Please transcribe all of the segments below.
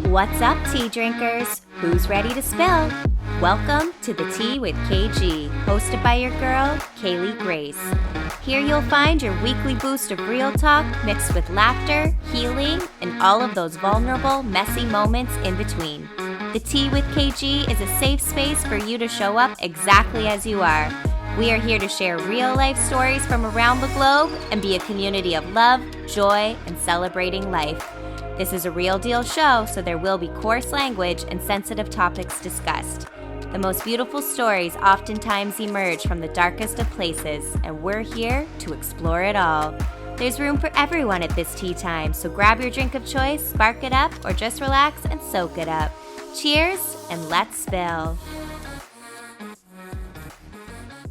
What's up, tea drinkers? Who's ready to spill? Welcome to The Tea with KG, hosted by your girl, Kaylee Grace. Here you'll find your weekly boost of real talk mixed with laughter, healing, and all of those vulnerable, messy moments in between. The Tea with KG is a safe space for you to show up exactly as you are. We are here to share real-life stories from around the globe and be a community of love, joy, and celebrating life. This is a real deal show, so there will be coarse language and sensitive topics discussed. The most beautiful stories oftentimes emerge from the darkest of places, and we're here to explore it all. There's room for everyone at this tea time, so grab your drink of choice, spark it up, or just relax and soak it up. Cheers, and let's spill.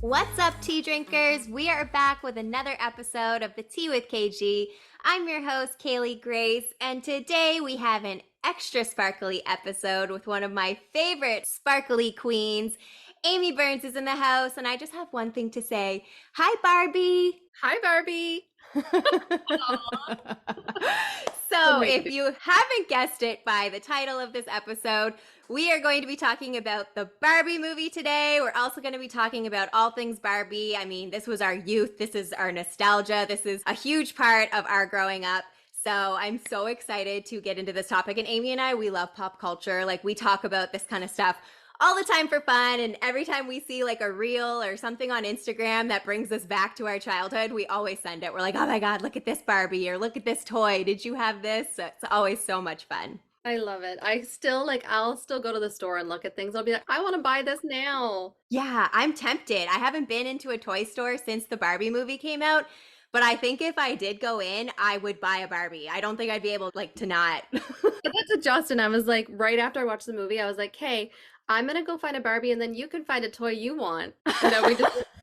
What's up, tea drinkers? We are back with another episode of The Tea with KG. I'm your host, Kaylee Grace, and today we have an extra sparkly episode with one of my favorite sparkly queens. Amy Burns is in the house, and I just have one thing to say. Hi, Barbie. Hi, Barbie. So, if you haven't guessed it by the title of this episode, we are going to be talking about the Barbie movie today. We're also going to be talking about all things Barbie. I mean, this was our youth. This is our nostalgia. This is a huge part of our growing up. So I'm so excited to get into this topic. And Amy and I, we love pop culture. Like, we talk about this kind of stuff all the time for fun. And every time we see like a reel or something on Instagram that brings us back to our childhood, we always send it. We're like, oh my God, look at this Barbie, or look at this toy. Did you have this? So it's always so much fun. I love it. I'll still go to the store and look at things. I'll be like, I want to buy this now. Yeah, I'm tempted. I haven't been into a toy store since the Barbie movie came out, but I think if I did go in, I would buy a Barbie. I don't think I'd be able to not. I said to Justin, I was like, right after I watched the movie, I was like, hey, I'm gonna go find a Barbie and then you can find a toy you want. We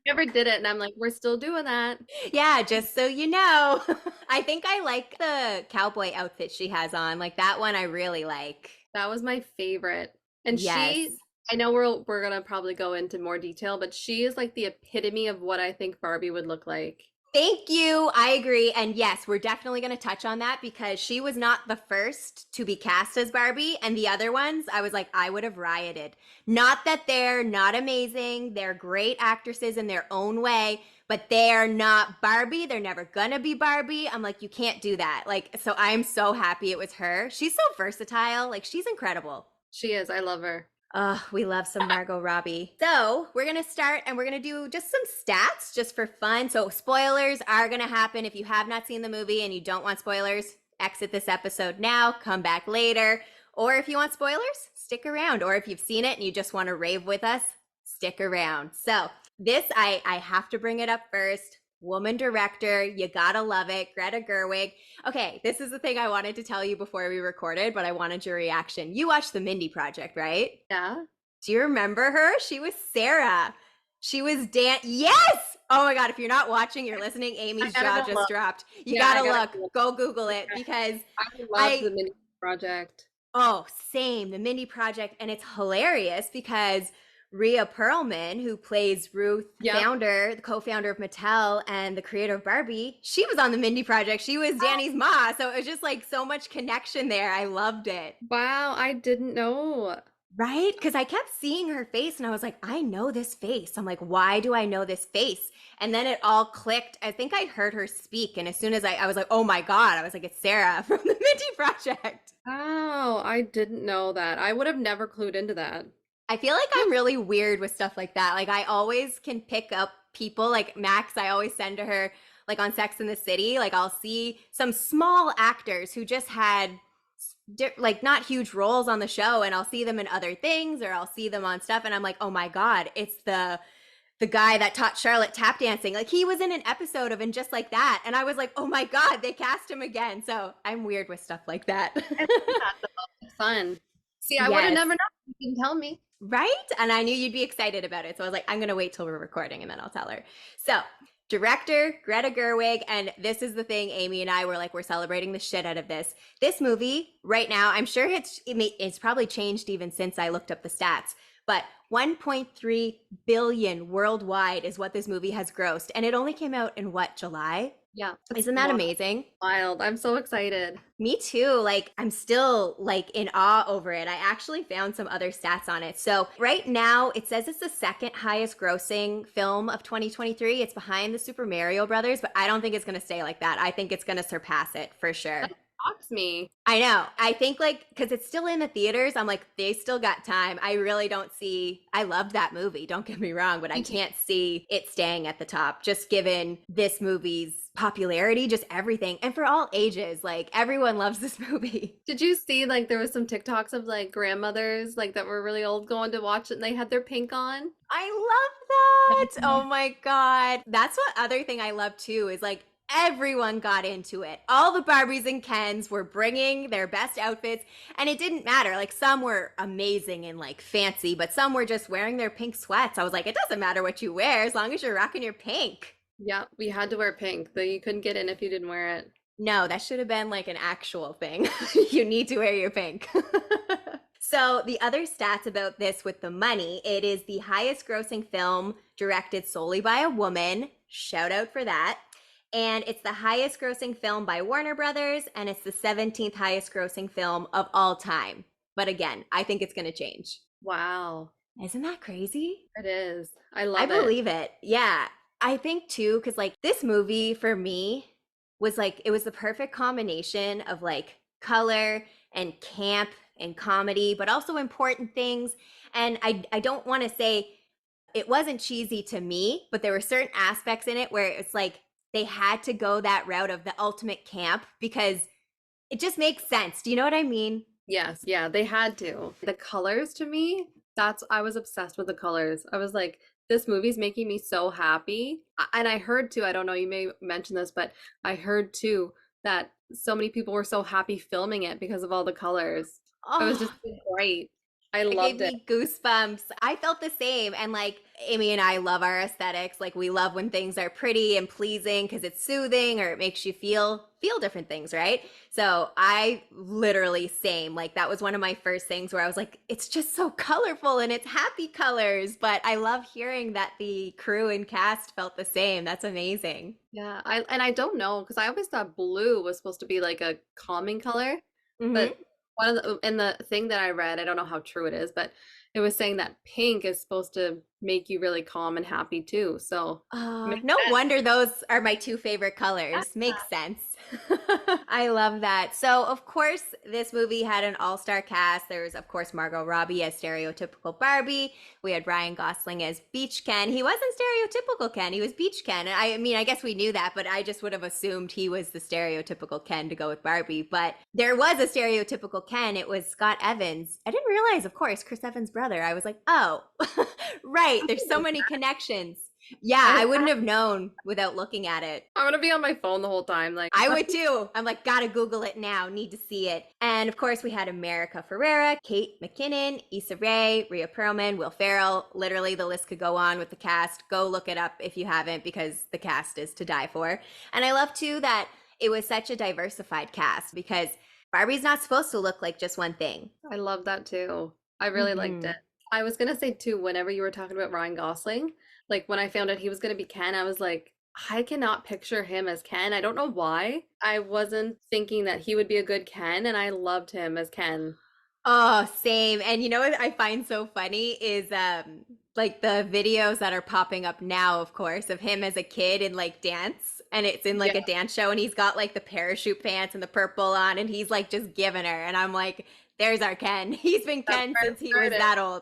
never did it, and I'm like, we're still doing that. Yeah, just so you know. I think I like the cowboy outfit she has on. Like, that one I really like. That was my favorite. And Yes. I know we're gonna probably go into more detail, but she is like the epitome of what I think Barbie would look like. Thank you. I agree. And yes, we're definitely going to touch on that because she was not the first to be cast as Barbie. And the other ones, I was like, I would have rioted. Not that they're not amazing. They're great actresses in their own way, but they're not Barbie. They're never going to be Barbie. I'm like, you can't do that. Like, so I'm so happy it was her. She's so versatile. Like, she's incredible. She is. I love her. Oh, we love some Margot Robbie. So we're going to start and we're going to do just some stats just for fun. So spoilers are going to happen. If you have not seen the movie and you don't want spoilers, exit this episode now, come back later. Or if you want spoilers, stick around. Or if you've seen it and you just want to rave with us, stick around. So this, I have to bring it up first. Woman director, you gotta love it, Greta Gerwig. Okay, this is the thing I wanted to tell you before we recorded, but I wanted your reaction. You watched the Mindy Project, right? Yeah. Do you remember her? She was Sarah. She was Yes! Oh my God, if you're not watching, you're listening, Amy's jaw just dropped. You gotta look. Go Google it because I love the Mindy Project. Oh, same. The Mindy Project. And it's hilarious because Rhea Perlman, who plays Ruth, the co-founder of Mattel and the creator of Barbie, she was on the Mindy Project. She was Danny's ma. So it was just like so much connection there. I loved it. Wow, I didn't know. Right? Because I kept seeing her face and I was like, I know this face. I'm like, why do I know this face? And then it all clicked. I think I heard her speak. And as soon as I was like, oh my God, I was like, it's Sarah from the Mindy Project. Oh, I didn't know that. I would have never clued into that. I feel like I'm really weird with stuff like that. Like, I always can pick up people. Like Max, I always send to her, like on Sex and the City. Like, I'll see some small actors who just had like not huge roles on the show, and I'll see them in other things, or I'll see them on stuff, and I'm like, oh my God, it's the guy that taught Charlotte tap dancing. Like, he was in an episode of And Just Like That, and I was like, oh my God, they cast him again. So I'm weird with stuff like that. That's fun. See, I would have never known. You didn't tell me. Right? And I knew you'd be excited about it. So I was like, I'm going to wait till we're recording and then I'll tell her. So director, Greta Gerwig. And this is the thing, Amy and I were like, we're celebrating the shit out of this. This movie right now, I'm sure it's probably changed even since I looked up the stats, but 1.3 billion worldwide is what this movie has grossed. And it only came out in what, July? Yeah, it's Isn't that wild. amazing? Wild. I'm so excited. Me too. Like, I'm still like in awe over it. I actually found some other stats on it. So, right now, it says it's the second highest grossing film of 2023. It's behind the Super Mario Brothers, but I don't think it's going to stay like that. I think it's going to surpass it for That sure. shocks me. I know. I think like because it's still in the theaters, I'm like, they still got time. I really don't see. I loved that movie, don't get me wrong, but I Me too. can't see it staying at the top just given this movie's popularity, just everything. And for all ages, like everyone loves this movie. Did you see like there was some TikToks of like grandmothers like that were really old going to watch it and they had their pink on? I love that. Oh my God. That's what other thing I love too is like everyone got into it. All the Barbies and Kens were bringing their best outfits, and it didn't matter. Like some were amazing and like fancy, but some were just wearing their pink sweats. I was like, it doesn't matter what you wear as long as you're rocking your pink. Yeah, we had to wear pink. Though you couldn't get in if you didn't wear it. No, that should have been like an actual thing. You need to wear your pink. So, the other stats about this with the money, it is the highest grossing film directed solely by a woman. Shout out for that. And it's the highest grossing film by Warner Brothers, and it's the 17th highest grossing film of all time. But again, I think it's going to change. Wow. Isn't that crazy? It is. I I love it. believe it. Yeah. I think too, because like this movie for me was like, it was the perfect combination of like color and camp and comedy, but also important things. And I don't want to say it wasn't cheesy to me, but there were certain aspects in it where it's like they had to go that route of the ultimate camp because it just makes sense. Do you know what I mean? Yes, yeah, they had to. The colors to me, that's I was obsessed with the colors. I was like, this movie's making me so happy. And I heard too, I don't know, you may mention this, but I heard too that so many people were so happy filming it because of all the colors. It was just Oh, so bright. I it gave loved it. me goosebumps. I felt the same. And like Amy and I love our aesthetics. Like we love when things are pretty and pleasing because it's soothing or it makes you feel different things, right? So I literally same. Like that was one of my first things where I was like, it's just so colorful and it's happy colors. But I love hearing that the crew and cast felt the same. That's amazing. Yeah, I don't know because I always thought blue was supposed to be like a calming color, Hmm. but one of the and the thing that I read, I don't know how true it is, but it was saying that pink is supposed to make you really calm and happy too. So makes No sense. wonder those are my two favorite colors. Makes sense. I love that. So, of course, this movie had an all star cast. There was, of course, Margot Robbie as stereotypical Barbie. We had Ryan Gosling as Beach Ken. He wasn't stereotypical Ken, he was Beach Ken. And I mean, I guess we knew that, but I just would have assumed he was the stereotypical Ken to go with Barbie. But there was a stereotypical Ken. It was Scott Evans. I didn't realize, of course, Chris Evans' brother. I was like, oh, right. There's so many connections. Yeah, I, I wouldn't have known without looking at it. I'm gonna be on my phone the whole time. Like, I would too. I'm like, gotta Google it now, need to see it. And of course, we had America Ferrera, Kate McKinnon, Issa Rae, Rhea Perlman, Will Ferrell. Literally, the list could go on with the cast. Go look it up if you haven't, because the cast is to die for. And I love too that it was such a diversified cast because Barbie's not supposed to look like just one thing. I love that too. I really liked Hmm. it. I was gonna say too, whenever you were talking about Ryan Gosling, like when I found out he was gonna be Ken, I was like, I cannot picture him as Ken. I don't know why. I wasn't thinking that he would be a good Ken, and I loved him as Ken. Oh, same. And you know what I find so funny is like the videos that are popping up now, of course, of him as a kid in like dance. And it's in Yeah, like a dance show and he's got like the parachute pants and the purple on and he's like just giving her. And I'm like, there's our Ken. He's been that's Ken where it since he was started. that old.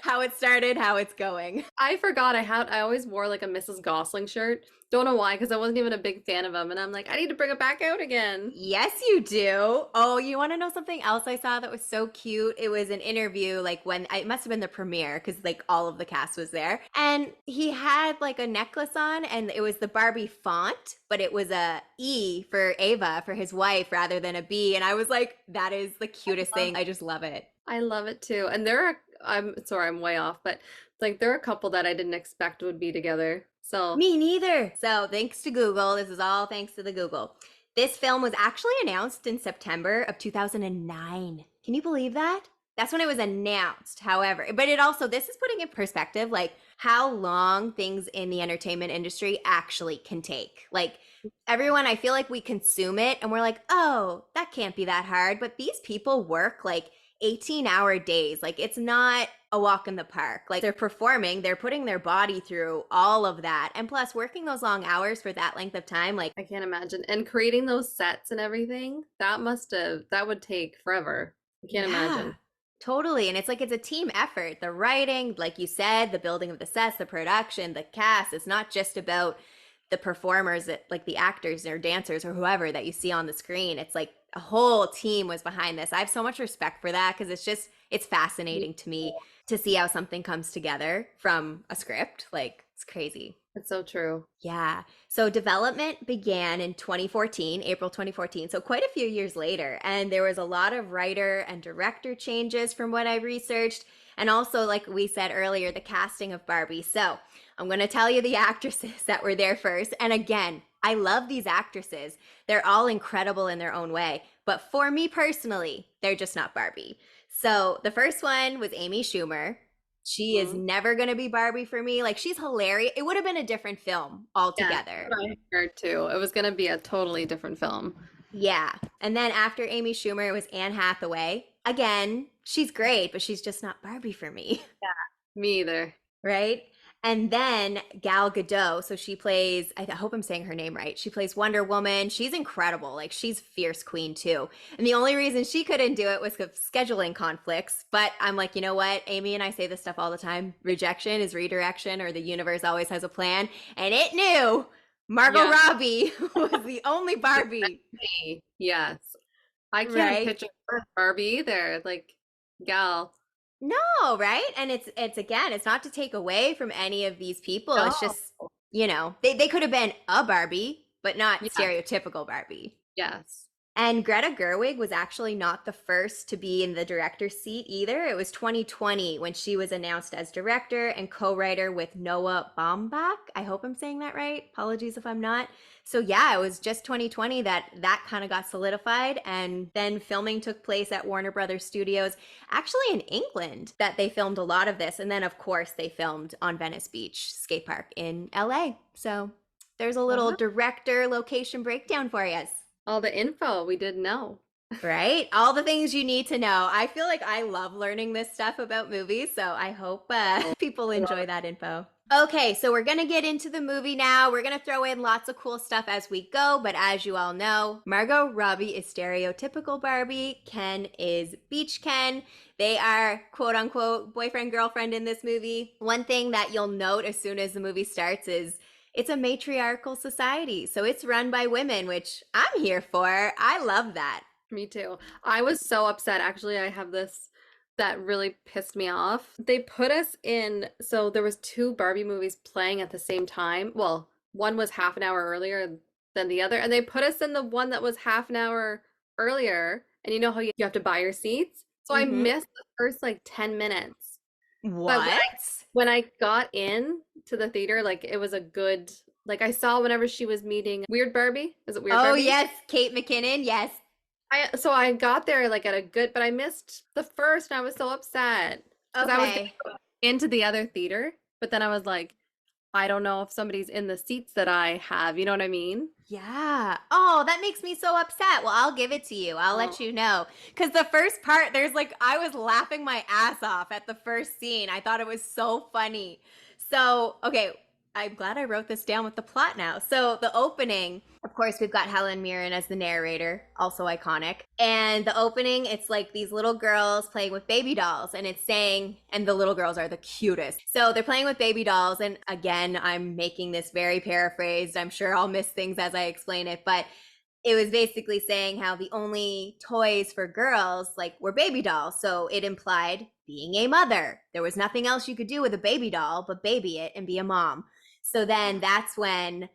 How it started, how it's going. I forgot I always wore like a Mrs. Gosling shirt. Don't know why, because I wasn't even a big fan of him, and I'm like, I need to bring it back out again. Yes, you do. Oh, you want to know something else I saw that was so cute? It was an interview, like when it must have been the premiere because like all of the cast was there. And he had like a necklace on, and it was the Barbie font, but it was a E for Ava, for his wife, rather than a B. And I was like, that is the cutest thing. I just love it. I love it too. And there are, I'm sorry, I'm way off, but like there are a couple that I didn't expect would be together. So Me neither. So, thanks to Google, this is all thanks to the Google. This film was actually announced in September of 2009. Can you believe that? That's when it was announced, however. But it also, this is putting in perspective, like how long things in the entertainment industry actually can take. Like, everyone, I feel like we consume it and we're like, oh, that can't be that hard. But these people work like 18-hour days. Like, it's not a walk in the park. Like, they're performing, they're putting their body through all of that. And plus, working those long hours for that length of time, like, I can't imagine. And creating those sets and everything, that would take forever. I can't yeah, imagine. totally. And it's like it's a team effort. The writing, like you said, the building of the sets, the production, the cast, it's not just about the performers that, like the actors or dancers or whoever that you see on the screen. It's like a whole team was behind this. I have so much respect for that because it's Me fascinating to me too. to see how something comes together from a script. Like, it's crazy. It's so true. Yeah. So development began in 2014, April 2014. So quite a few years later. And there was a lot of writer and director changes from what I researched. And also, like we said earlier, the casting of Barbie. So I'm going to tell you the actresses that were there first. And again, I love these actresses. They're all incredible in their own way. But for me personally, they're just not Barbie. So the first one was Amy Schumer. She is Mhm. never going to be Barbie for me. Like, she's hilarious. It would have been a different film Yeah, that's altogether. what I heard too. It was gonna be a totally different film. Yeah. And then after Amy Schumer, it was Anne Hathaway. Again, she's great, but she's just not Barbie for me. Yeah. Me either. Right? And then Gal Gadot, so she plays, I hope I'm saying her name right. She plays Wonder Woman. She's incredible. Like, she's fierce queen too. And the only reason she couldn't do it was scheduling conflicts. But I'm like, you know what? Amy and I say this stuff all the time. Rejection is redirection, or the universe always has a plan. And it knew Margot Yeah. Robbie was the only Barbie, Me. Yes. I can't right? picture her as Barbie either. Like, gal. No, right? And it's again, it's not to take away from any of these people. No. It's just, they could have been a Barbie, but not Yes. stereotypical Barbie. Yes. And Greta Gerwig was actually not the first to be in the director's seat either. It was 2020 when she was announced as director and co-writer with Noah Baumbach. I hope I'm saying that right. Apologies if I'm not. So yeah, it was just 2020 that kind of got solidified, and then filming took place at Warner Brothers Studios, actually in England, that they filmed a lot of this. And then of course they filmed on Venice Beach skate park in LA. So there's a little Wow. director location breakdown for you. All the info we didn't know. Right? All the things you need to know. I feel like I love learning this stuff about movies, so I hope Oh, people I love enjoy it. that info. Okay, so we're going to get into the movie now. We're going to throw in lots of cool stuff as we go, but as you all know, Margot Robbie is stereotypical Barbie. Ken is Beach Ken. They are quote unquote boyfriend girlfriend in this movie. One thing that you'll note as soon as the movie starts is it's a matriarchal society. So it's run by women, which I'm here for. I love that. Me too. I was so upset. Actually, I have this that really pissed me off. They put us in, so there was two Barbie movies playing at the same time. Well, one was half an hour earlier than the other, and they put us in the one that was half an hour earlier. And you know how you have to buy your seats? So I Mm-hmm. missed the first like 10 minutes. But What? when I got in to the theater, like it was a good, like I saw whenever she was meeting Weird Barbie. Is it Weird Oh, Barbie? yes, Kate McKinnon. Yes. So I got there like at a good, but I missed the first and I was so upset because I was gonna Okay. go into the other theater, but then I was like, I don't know if somebody's in the seats that I have, you know what I mean? Yeah. Oh, that makes me so upset. Well, I'll give it to you. I'll Oh, let you know. Because the first part, there's like, I was laughing my ass off at the first scene. I thought it was so funny. So, okay, I'm glad I wrote this down with the plot now. So, the opening, of course, we've got Helen Mirren as the narrator, also iconic. And the opening, it's like these little girls playing with baby dolls, and it's saying, and the little girls are the cutest. So, they're playing with baby dolls, and again, I'm making this very paraphrased. I'm sure I'll miss things as I explain it, but it was basically saying how the only toys for girls like were baby dolls, so it implied being a mother. There was nothing else you could do with a baby doll but baby it and be a mom. So then that's when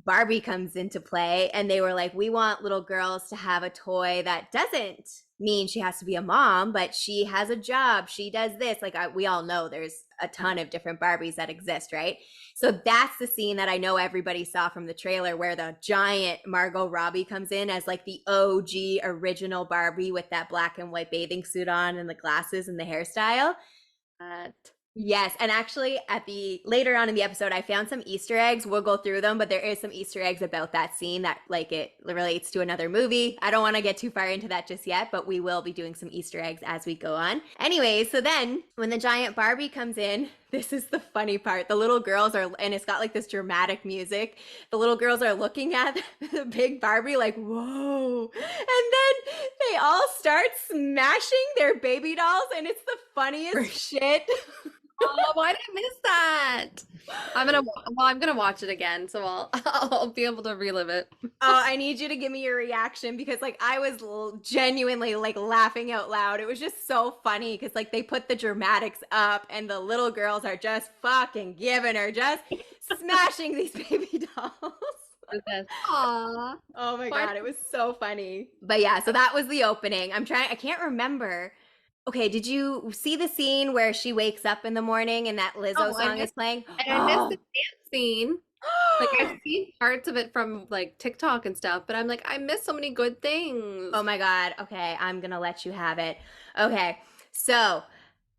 Barbie comes into play, and they were like, we want little girls to have a toy that doesn't mean she has to be a mom, but she has a job. She does this. Like, we all know there's a ton of different Barbies that exist, right? So that's the scene that I know everybody saw from the trailer where the giant Margot Robbie comes in as like the OG original Barbie with that black and white bathing suit on and the glasses and the hairstyle. That. Yes, and actually at the later on in the episode I found some Easter eggs. We'll go through them, but there is some Easter eggs about that scene that like it relates to another movie. I don't want to get too far into that just yet, but we will be doing some Easter eggs as we go on. Anyway, so then when the giant Barbie comes in, this is the funny part. The little girls are, and it's got like this dramatic music. The little girls are looking at the big Barbie like, whoa. And then they all start smashing their baby dolls, and it's the funniest shit. Oh, why did I miss that? I'm gonna watch it again, so I'll be able to relive it. Oh, I need you to give me your reaction because like I was genuinely like laughing out loud. It was just so funny because like they put the dramatics up and the little girls are just fucking giving her, just smashing these baby dolls. Aw. Oh my God, it was so funny. But yeah, so that was the opening. I can't remember. Okay, did you see the scene where she wakes up in the morning and that Lizzo song is playing? I missed the dance scene. Like I've seen parts of it from like TikTok and stuff, but I'm like, I missed so many good things. Oh my God. Okay, I'm gonna let you have it. Okay, so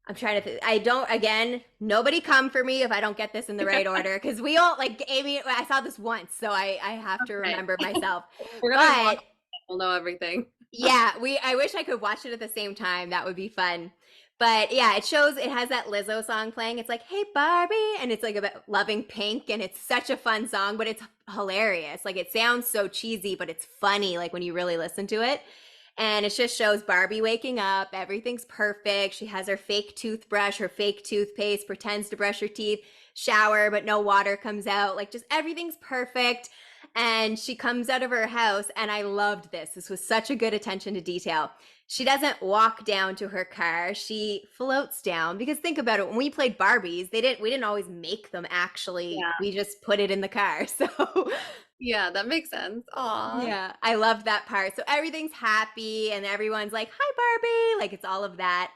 I'm trying to. I don't. Again, nobody come for me if I don't get this in the right order because we all like Amy. I saw this once, so I have to remember myself. We're gonna watch it, we'll know everything. Yeah, I wish I could watch it at the same time. That would be fun. But yeah, it has that Lizzo song playing. It's like, "Hey Barbie," and it's like about loving pink, and it's such a fun song, but it's hilarious. Like it sounds so cheesy, but it's funny like when you really listen to it. And it just shows Barbie waking up, everything's perfect. She has her fake toothbrush, her fake toothpaste, pretends to brush her teeth, shower, but no water comes out. Like just everything's perfect. And she comes out of her house, and I loved this. This was such a good attention to detail. She doesn't walk down to her car. She floats down because think about it. When we played Barbies, we didn't always make them actually. Yeah. We just put it in the car. So yeah, that makes sense. Aw. Yeah, I love that part. So everything's happy and everyone's like, "Hi Barbie." Like it's all of that.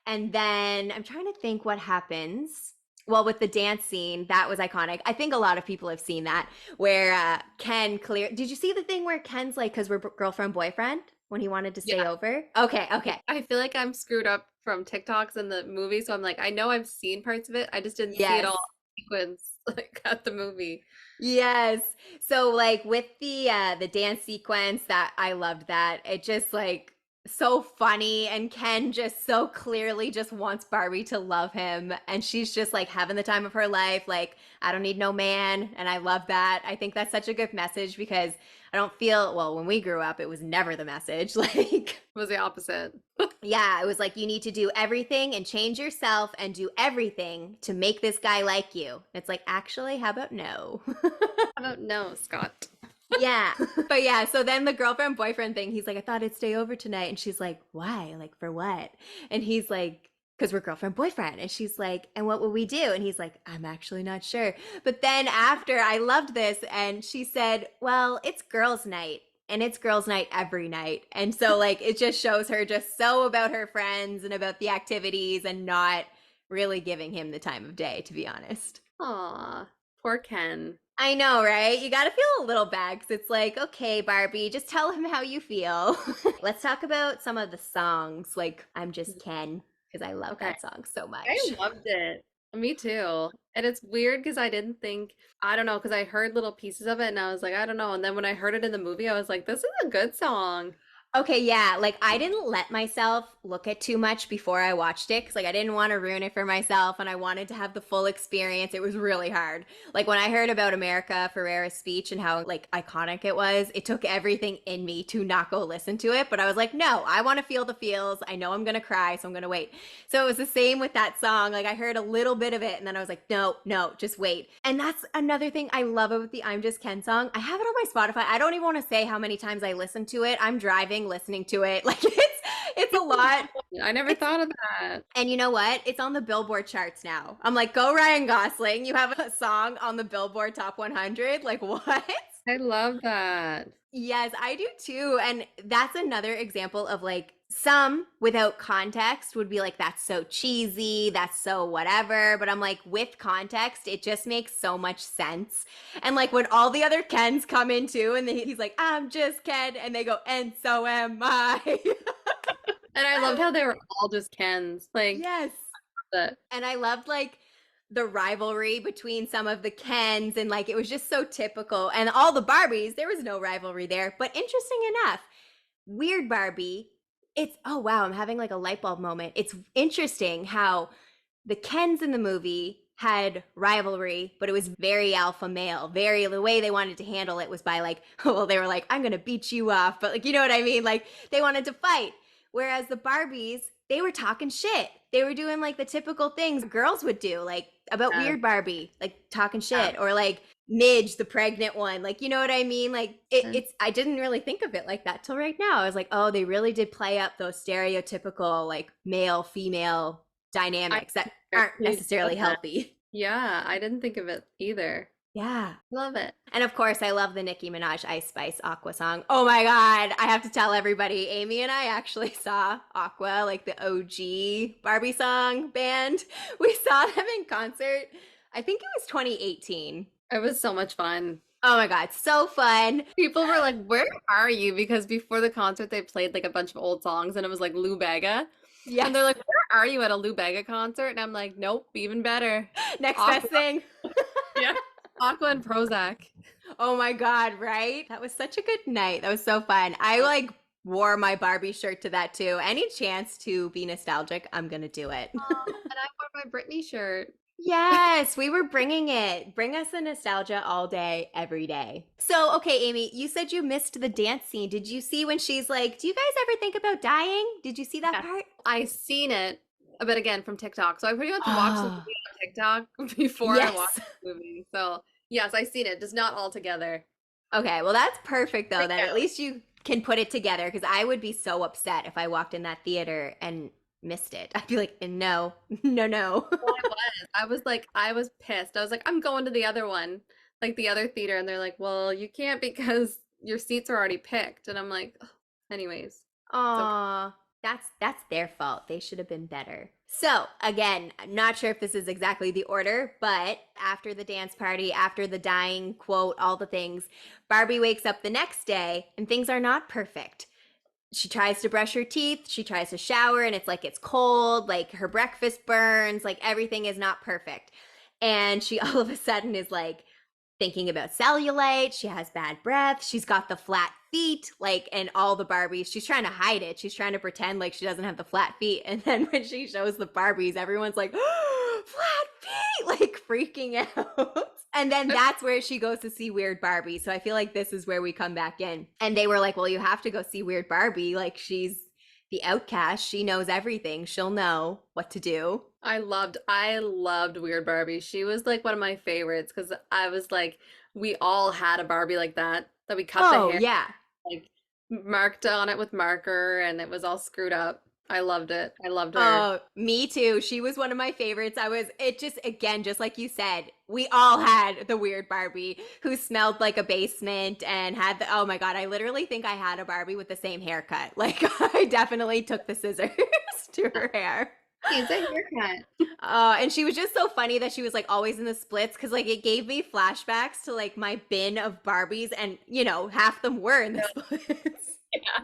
And then I'm trying to think what happens. Well, with the dance scene, that was iconic. I think a lot of people have seen that where Ken did you see the thing where Ken's like, because we're girlfriend, boyfriend when he wanted to stay over? Okay. I feel like I'm screwed up from TikToks and the movie. So I'm like, I know I've seen parts of it. I just didn't see it all sequence like at the movie. Yes. So like with the dance sequence, that I loved that. It just like so funny, and Ken just so clearly just wants Barbie to love him, and she's just like having the time of her life, like I don't need no man. And I love that. I think that's such a good message because I don't feel, well, when we grew up it was never the message. Like it was the opposite. Yeah, it was like you need to do everything and change yourself and do everything to make this guy like you. It's like, actually, how about no? How about no, Scott? Yeah. But yeah, so then the girlfriend boyfriend thing, he's like, I thought I'd stay over tonight. And she's like, why? Like, for what? And he's like, because we're girlfriend boyfriend. And she's like, and what will we do? And he's like, I'm actually not sure. But then after, I loved this. And she said, well, it's girls' night. And it's girls' night every night. And so like, it just shows her just so about her friends and about the activities and not really giving him the time of day, to be honest. Aw, poor Ken. I know, right? You got to feel a little bad because it's like, okay, Barbie, just tell him how you feel. Let's talk about some of the songs, like I'm Just Ken, because I love that song so much. I loved it. Me too. And it's weird because I didn't think, I don't know, because I heard little pieces of it and I was like, I don't know. And then when I heard it in the movie, I was like, this is a good song. Okay, yeah, like I didn't let myself look at too much before I watched it because like I didn't want to ruin it for myself and I wanted to have the full experience. It was really hard. Like when I heard about America Ferrera's speech and how like iconic it was, it took everything in me to not go listen to it. But I was like, no, I want to feel the feels. I know I'm going to cry, so I'm going to wait. So it was the same with that song. Like I heard a little bit of it and then I was like, no, just wait. And that's another thing I love about the I'm Just Ken song. I have it on my Spotify. I don't even want to say how many times I listen to it. I'm driving listening to it. Like it's a lot. I never thought of that. And you know what? It's on the Billboard charts now. I'm like, go Ryan Gosling. You have a song on the Billboard Top 100. Like what? I love that. Yes, I do too. And that's another example of like some without context would be like, that's so cheesy, that's so whatever. But I'm like, with context, it just makes so much sense. And like when all the other Kens come in too, and he's like, I'm just Ken. And they go, and so am I. And I loved how they were all just Kens. Like Yes. that. And I loved like the rivalry between some of the Kens and like it was just so typical. And all the Barbies, there was no rivalry there. But interesting enough, Weird Barbie, it's oh wow, I'm having like a light bulb moment. It's interesting how the Kens in the movie had rivalry, but it was very alpha male. Very the way they wanted to handle it was by like, well, they were like, I'm gonna beat you off, but like you know what I mean? Like they wanted to fight. Whereas the Barbies, they were talking shit. They were doing like the typical things girls would do, like about Yeah. Weird Barbie, like talking Yeah. shit, or like Midge, the pregnant one. Like, you know what I mean? Like, it's, I didn't really think of it like that till right now. I was like, oh, they really did play up those stereotypical, like, male female I dynamics that aren't actually love necessarily that. healthy. Yeah, I didn't think of it either. Yeah. Love it. And of course, I love the Nicki Minaj Ice Spice Aqua song. Oh my God. I have to tell everybody, Amy and I actually saw Aqua, like the OG Barbie song band. We saw them in concert. I think it was 2018. It was so much fun. Oh my God. So fun. People were like, "Where are you?" Because before the concert, they played like a bunch of old songs, and it was like Lou Bega, and they're Yes. like, "Where are you at a Lou Bega concert?" And I'm like, "Nope, even better, Next best Aqua, thing. yeah, Aqua and Prozac." Oh my God, right? That was such a good night. That was so fun. I like wore my Barbie shirt to that too. Any chance to be nostalgic, I'm going to do it. And I wore my Britney shirt. Yes, we were bringing it. Bring us the nostalgia all day, every day. So, okay, Amy, you said you missed the dance scene. Did you see when she's like, do you guys ever think about dying? Did you see that Yes, part? I seen it, but again from TikTok. So I pretty much watched the Oh, movie on TikTok before I watched yes. the movie. So yes, I seen it, just not all together. Okay, well, that's perfect though. Freaked Then at out. least you can put it together because I would be so upset if I walked in that theater and missed it. I'd be like, no, no, no. Well, I was. I was like, I was pissed. I was like, I'm going to the other one, like the other theater, and they're like, well, you can't because your seats are already picked. And I'm like, "Ugh." Anyways, it's okay. Aw, that's their fault. They should have been better. So again, I'm not sure if this is exactly the order, but after the dance party, after the dying quote, all the things, Barbie wakes up the next day and things are not perfect. She tries to brush her teeth, she tries to shower, and it's like it's cold, like her breakfast burns, like everything is not perfect. And she all of a sudden is like thinking about cellulite. She has bad breath. She's got the flat feet, like, and all the Barbies. She's trying to hide it. She's trying to pretend like she doesn't have the flat feet. And then when she shows the Barbies, everyone's like, oh, flat feet, like freaking out. And then that's where she goes to see Weird Barbie. So I feel like this is where we come back in. And they were like, well, you have to go see Weird Barbie. Like, she's the outcast. She knows everything. She'll know what to do. I loved Weird Barbie. She was like one of my favorites because I was like, we all had a Barbie like that we cut the Oh, hair, yeah. like marked on it with marker, and it was all screwed up. I loved it. I loved her. Oh, me too. She was one of my favorites. It just, again, just like you said, we all had the weird Barbie who smelled like a basement and had oh my God, I literally think I had a Barbie with the same haircut. Like, I definitely took the scissors to her hair. It's a haircut. And she was just so funny that she was like always in the splits because like it gave me flashbacks to like my bin of Barbies and half them were in the splits. Yeah.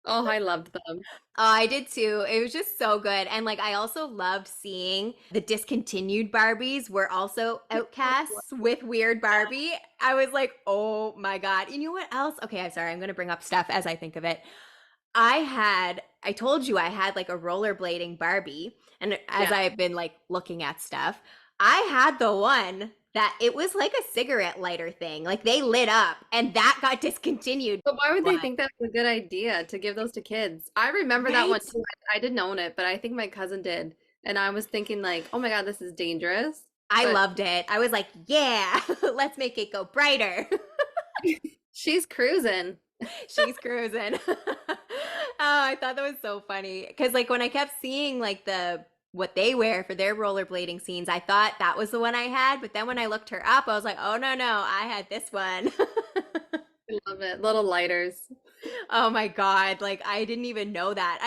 Oh, I loved them. Oh, I did too. It was just so good. And like I also loved seeing the discontinued Barbies were also outcasts with Weird Barbie. I was like, oh my God. You know what else? Okay, I'm sorry. I'm gonna bring up stuff as I think of it. I told you I had like a rollerblading Barbie, and as Yeah. I've been like looking at stuff, I had the one that it was like a cigarette lighter thing. Like they lit up, and that got discontinued. But why would they What? think that's a good idea to give those to kids? I remember that one Right? too. I didn't own it, but I think my cousin did. And I was thinking like, oh my God, this is dangerous. I But loved it. I was like, yeah, let's make it go brighter. she's cruising. She's cruising. Oh, I thought that was so funny because like when I kept seeing like the what they wear for their rollerblading scenes, I thought that was the one I had, but then when I looked her up, I was like, oh no, no, I had this one. it. Little lighters. Oh my God. Like I didn't even know that.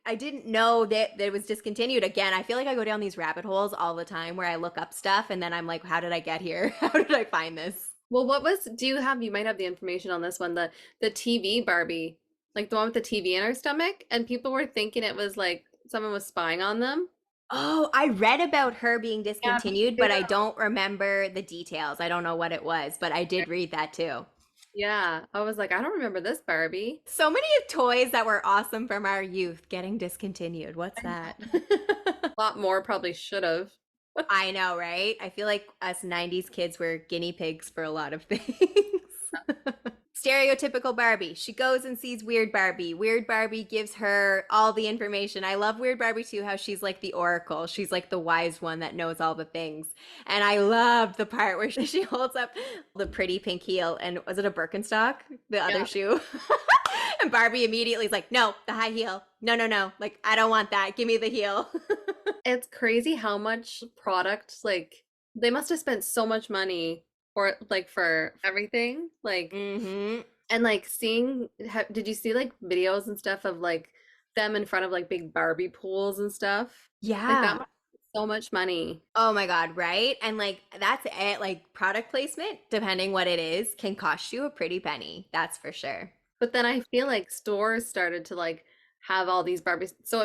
I didn't know that it was discontinued. Again, I feel like I go down these rabbit holes all the time where I look up stuff and then I'm like, how did I get here? How did I find this? Well, do you have, you might have the information on this one, the TV Barbie, like the one with the TV in her stomach, and people were thinking it was like someone was spying on them. Oh, I read about her being Yeah, me discontinued, but I too. don't remember the details. I don't know what it was, but I did read that too. Yeah, I was like, I don't remember this Barbie. So many toys that were awesome from our youth getting discontinued. What's that? A lot more probably should have. I know, right? I feel like us 90s kids were guinea pigs for a lot of things. Stereotypical Barbie. She goes and sees Weird Barbie. Weird Barbie gives her all the information. I love Weird Barbie too, how she's like the oracle. She's like the wise one that knows all the things. And I love the part where she holds up the pretty pink heel and was it a Birkenstock? The other Yeah. shoe. And Barbie immediately is like, no, the high heel. No, no, no. Like, I don't want that. Give me the heel. It's crazy how much product, like, they must have spent so much money for everything. Like, Mm-hmm. and like did you see like videos and stuff of like them in front of like big Barbie pools and stuff? Like that Yeah. must be so much money. Oh my God, right? And like that's it. Like product placement, depending what it is, can cost you a pretty penny. That's for sure. But then I feel like stores started to like have all these Barbies. So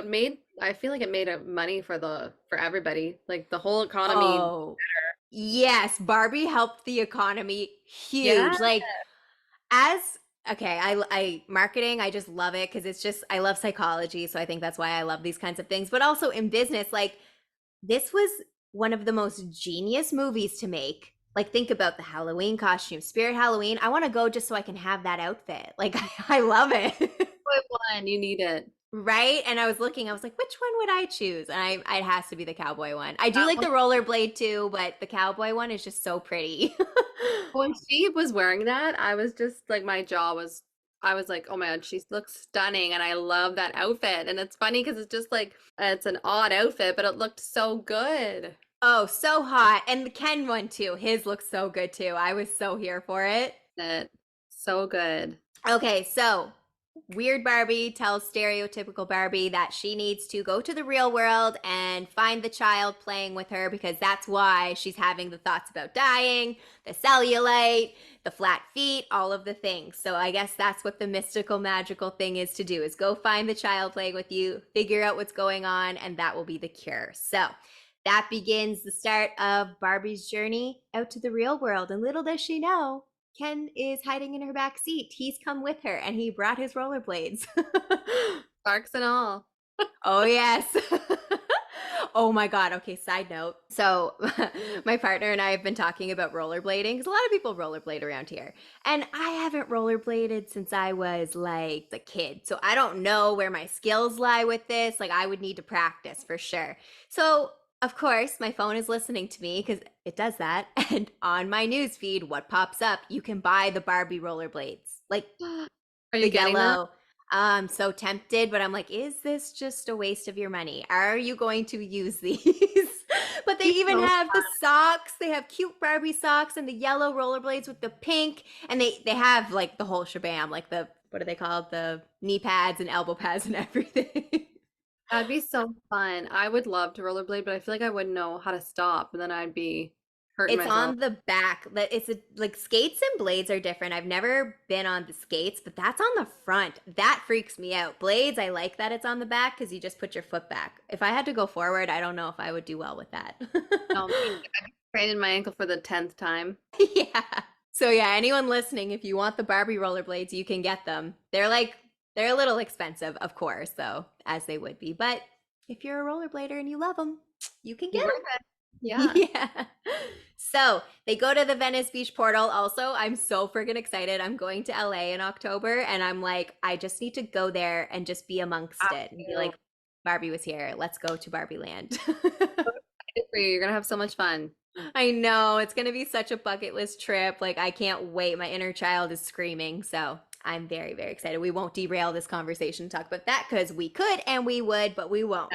I feel like it made a money for everybody. Like the whole economy. Oh, yes. Barbie helped the economy Yeah. huge. Like as okay, I marketing, I just love it because it's just I love psychology, so I think that's why I love these kinds of things. But also in business, like this was one of the most genius movies to make. Like, think about the Halloween costume, Spirit Halloween. I want to go just so I can have that outfit. Like, I love it. Put one, you need it. Right? And I was looking, I was like, which one would I choose? And it has to be the cowboy one. I do That like one. the rollerblade too, but the cowboy one is just so pretty. When she was wearing that, I was just like I was like, oh man, she looks stunning and I love that outfit. And it's funny because it's just like it's an odd outfit, but it looked so good. Oh, so hot. And the Ken one too. His looks so good too. I was so here for it. It so good. Okay, so Weird Barbie tells stereotypical Barbie that she needs to go to the real world and find the child playing with her because that's why she's having the thoughts about dying, the cellulite, the flat feet, all of the things. So I guess that's what the mystical magical thing is to do is go find the child playing with you, figure out what's going on, and that will be the cure. So that begins the start of Barbie's journey out to the real world. And little does she know, Ken is hiding in her back seat. He's come with her and he brought his rollerblades. Sparks and all. Oh, yes. Oh my God. Okay, side note. So, my partner and I have been talking about rollerblading because a lot of people rollerblade around here. And I haven't rollerbladed since I was like a kid. So, I don't know where my skills lie with this. Like, I would need to practice for sure. So, of course, my phone is listening to me because it does that. And on my news feed, what pops up? You can buy the Barbie rollerblades. Like, Are you the getting that? yellow. I'm so tempted, but I'm like, is this just a waste of your money? Are you going to use these? But they Be even so have the socks. They have cute Barbie socks and the yellow rollerblades with the pink. And they have like the whole shabam, like the what are they called? The knee pads and elbow pads and everything. That'd be so fun. I would love to rollerblade, but I feel like I wouldn't know how to stop, and then I'd be hurting It's myself. on the back. Like skates and blades are different. I've never been on the skates, but that's on the front. That freaks me out. Blades, I like that it's on the back because you just put your foot back. If I had to go forward, I don't know if I would do well with that. No, me neither. I'd be spraining my ankle for the 10th time. Yeah. So yeah, anyone listening, if you want the Barbie rollerblades, you can get them. They're a little expensive, of course, though, as they would be. But if you're a rollerblader and you love them, you can You get worth it. Yeah. yeah. So they go to the Venice Beach portal. Also, I'm so freaking excited. I'm going to LA in October, and I'm like, I just need to go there and just be amongst it and be Absolutely. like, Barbie was here. Let's go to Barbie Land. Good for you. You're gonna have so much fun. I know it's going to be such a bucket list trip. Like, I can't wait. My inner child is screaming. So I'm very, very excited. We won't derail this conversation to talk about that because we could and we would, but we won't.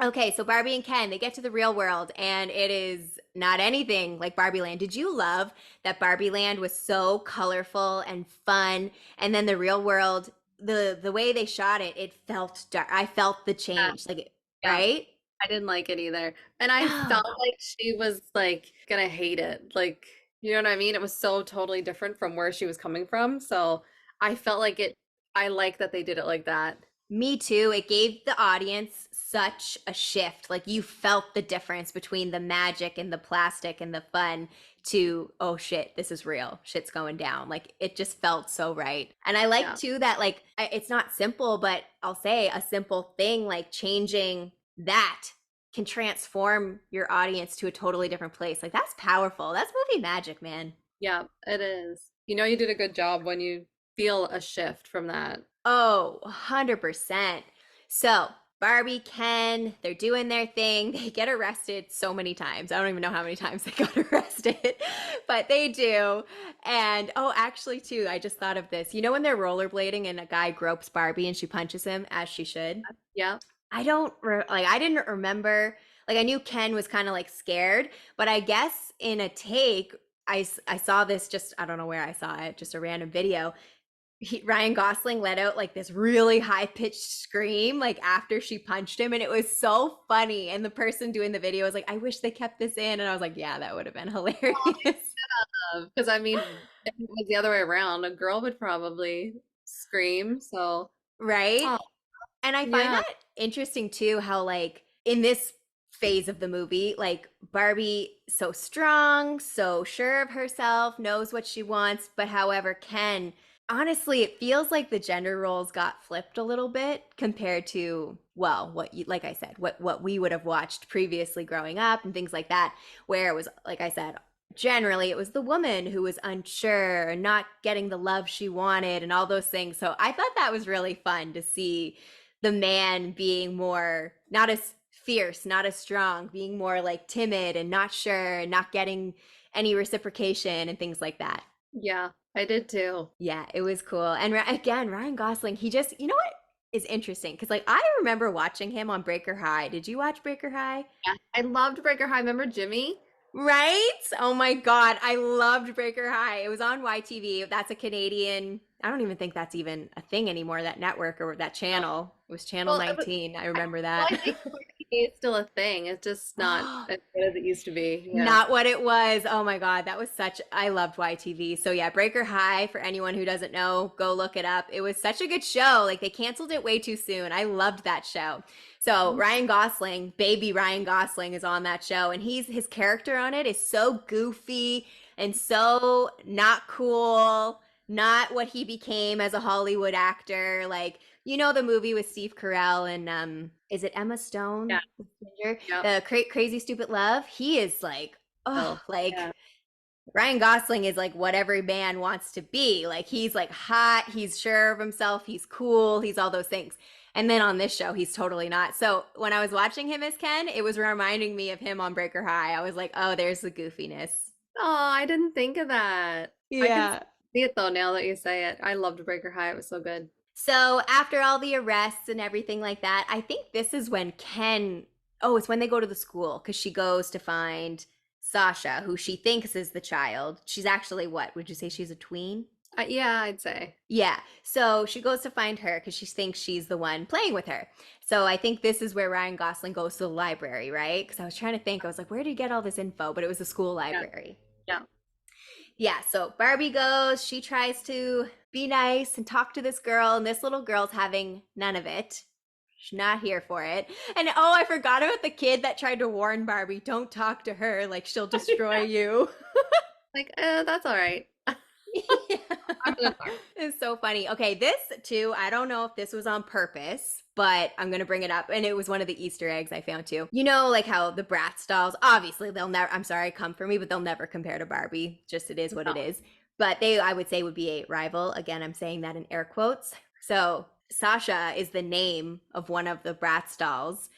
Okay, so Barbie and Ken, they get to the real world and it is not anything like Barbie Land. Did you love that Barbie Land was so colorful and fun and then the real world, the way they shot it, it felt dark. I felt the Yeah, change. Like yeah. right? I didn't like it either. And I felt No. like she was like gonna hate it. Like, you know what I mean? It was so totally different from where she was coming from. So I felt like I like that they did it like that. Me too. It gave the audience such a shift. Like you felt the difference between the magic and the plastic and the fun to, oh shit, this is real. Shit's going down. Like it just felt so right. And I like Yeah. too that like it's not simple, but I'll say a simple thing like changing that can transform your audience to a totally different place. Like that's powerful. That's movie magic, man. Yeah, it is. You know, you did a good job when you feel a shift from that. Oh, 100%. So, Barbie, Ken, they're doing their thing. They get arrested so many times. I don't even know how many times they got arrested, but they do. And oh, actually, too, I just thought of this. You know, when they're rollerblading and a guy gropes Barbie and she punches him as she should? Yeah. I didn't remember. Like, I knew Ken was kind of like scared, but I guess in a take, I saw this just, I don't know where I saw it, just a random video Ryan Gosling let out like this really high pitched scream like after she punched him, and it was so funny. And the person doing the video was like, "I wish they kept this in," and I was like, "Yeah, that would have been hilarious." Because I mean, if it was the other way around, a girl would probably scream. So, Right? oh, And I find yeah. that interesting too, how like in this phase of the movie, like Barbie so strong, so sure of herself, knows what she wants, but however, Ken, honestly, it feels like the gender roles got flipped a little bit compared to, well, what you like I said, what we would have watched previously growing up and things like that, where it was like I said, generally it was the woman who was unsure and not getting the love she wanted and all those things. So I thought that was really fun to see the man being more not as fierce, not as strong, being more like timid and not sure and not getting any reciprocation and things like that. Yeah, I did too. Yeah, it was cool. And again, Ryan Gosling, he just, you know what is interesting? Because like I remember watching him on Breaker High. Did you watch Breaker High? Yeah. I loved Breaker High. Remember Jimmy? Right? Oh my God. I loved Breaker High. It was on YTV. That's a Canadian, I don't even think that's even a thing anymore, that network or that No. channel. It was Channel Well, 19. I I, remember well, that. I think it's still a thing. It's just not as good as it used to be. Yeah. Not what it was. Oh my God, that was such, I loved YTV. So yeah, Breaker High, for anyone who doesn't know, go look it up. It was such a good show. Like they canceled it way too soon. I loved that show. So Mhm. Ryan Gosling, baby Ryan Gosling is on that show and his character on it is so goofy and so not cool, not what he became as a Hollywood actor. Like, you know the movie with Steve Carell and is it Emma Yeah. Stone? Ginger? Yeah. The Crazy Stupid Love. He is like, oh, Oh, like yeah. Ryan Gosling is like what every man wants to be. Like he's like hot, he's sure of himself, he's cool, he's all those things. And then on this show, he's totally not. So when I was watching him as Ken, it was reminding me of him on Breaker High. I was like, oh, there's the goofiness. Oh, I didn't think of that. I can see Yeah. it though now that you say it. I loved Breaker High. It was so good. So after all the arrests and everything like that, I think this is when Ken, oh, it's when they go to the school because she goes to find Sasha, who she thinks is the child. She's actually what? Would you say she's a tween? Yeah, I'd say. Yeah. So she goes to find her because she thinks she's the one playing with her. So I think this is where Ryan Gosling goes to the library, right? Because I was trying to think, I was like, where did he get all this info? But it was the school Yeah. library. Yeah. Yeah, so Barbie goes, she tries to be nice and talk to this girl, and this little girl's having none of it. She's not here for it. And oh, I forgot about the kid that tried to warn Barbie, don't talk to her, like she'll destroy you. Like, that's all right. Yeah. I'm gonna talk. It's so funny. Okay, this too, I don't know if this was on purpose, but I'm gonna bring it up. And it was one of the Easter eggs I found too. You know, like how the Bratz dolls, obviously they'll never, I'm sorry, come for me, but they'll never compare to Barbie. Just it is what No. it is. But they, I would say, would be a rival. Again, I'm saying that in air quotes. So Sasha is the name of one of the Bratz dolls.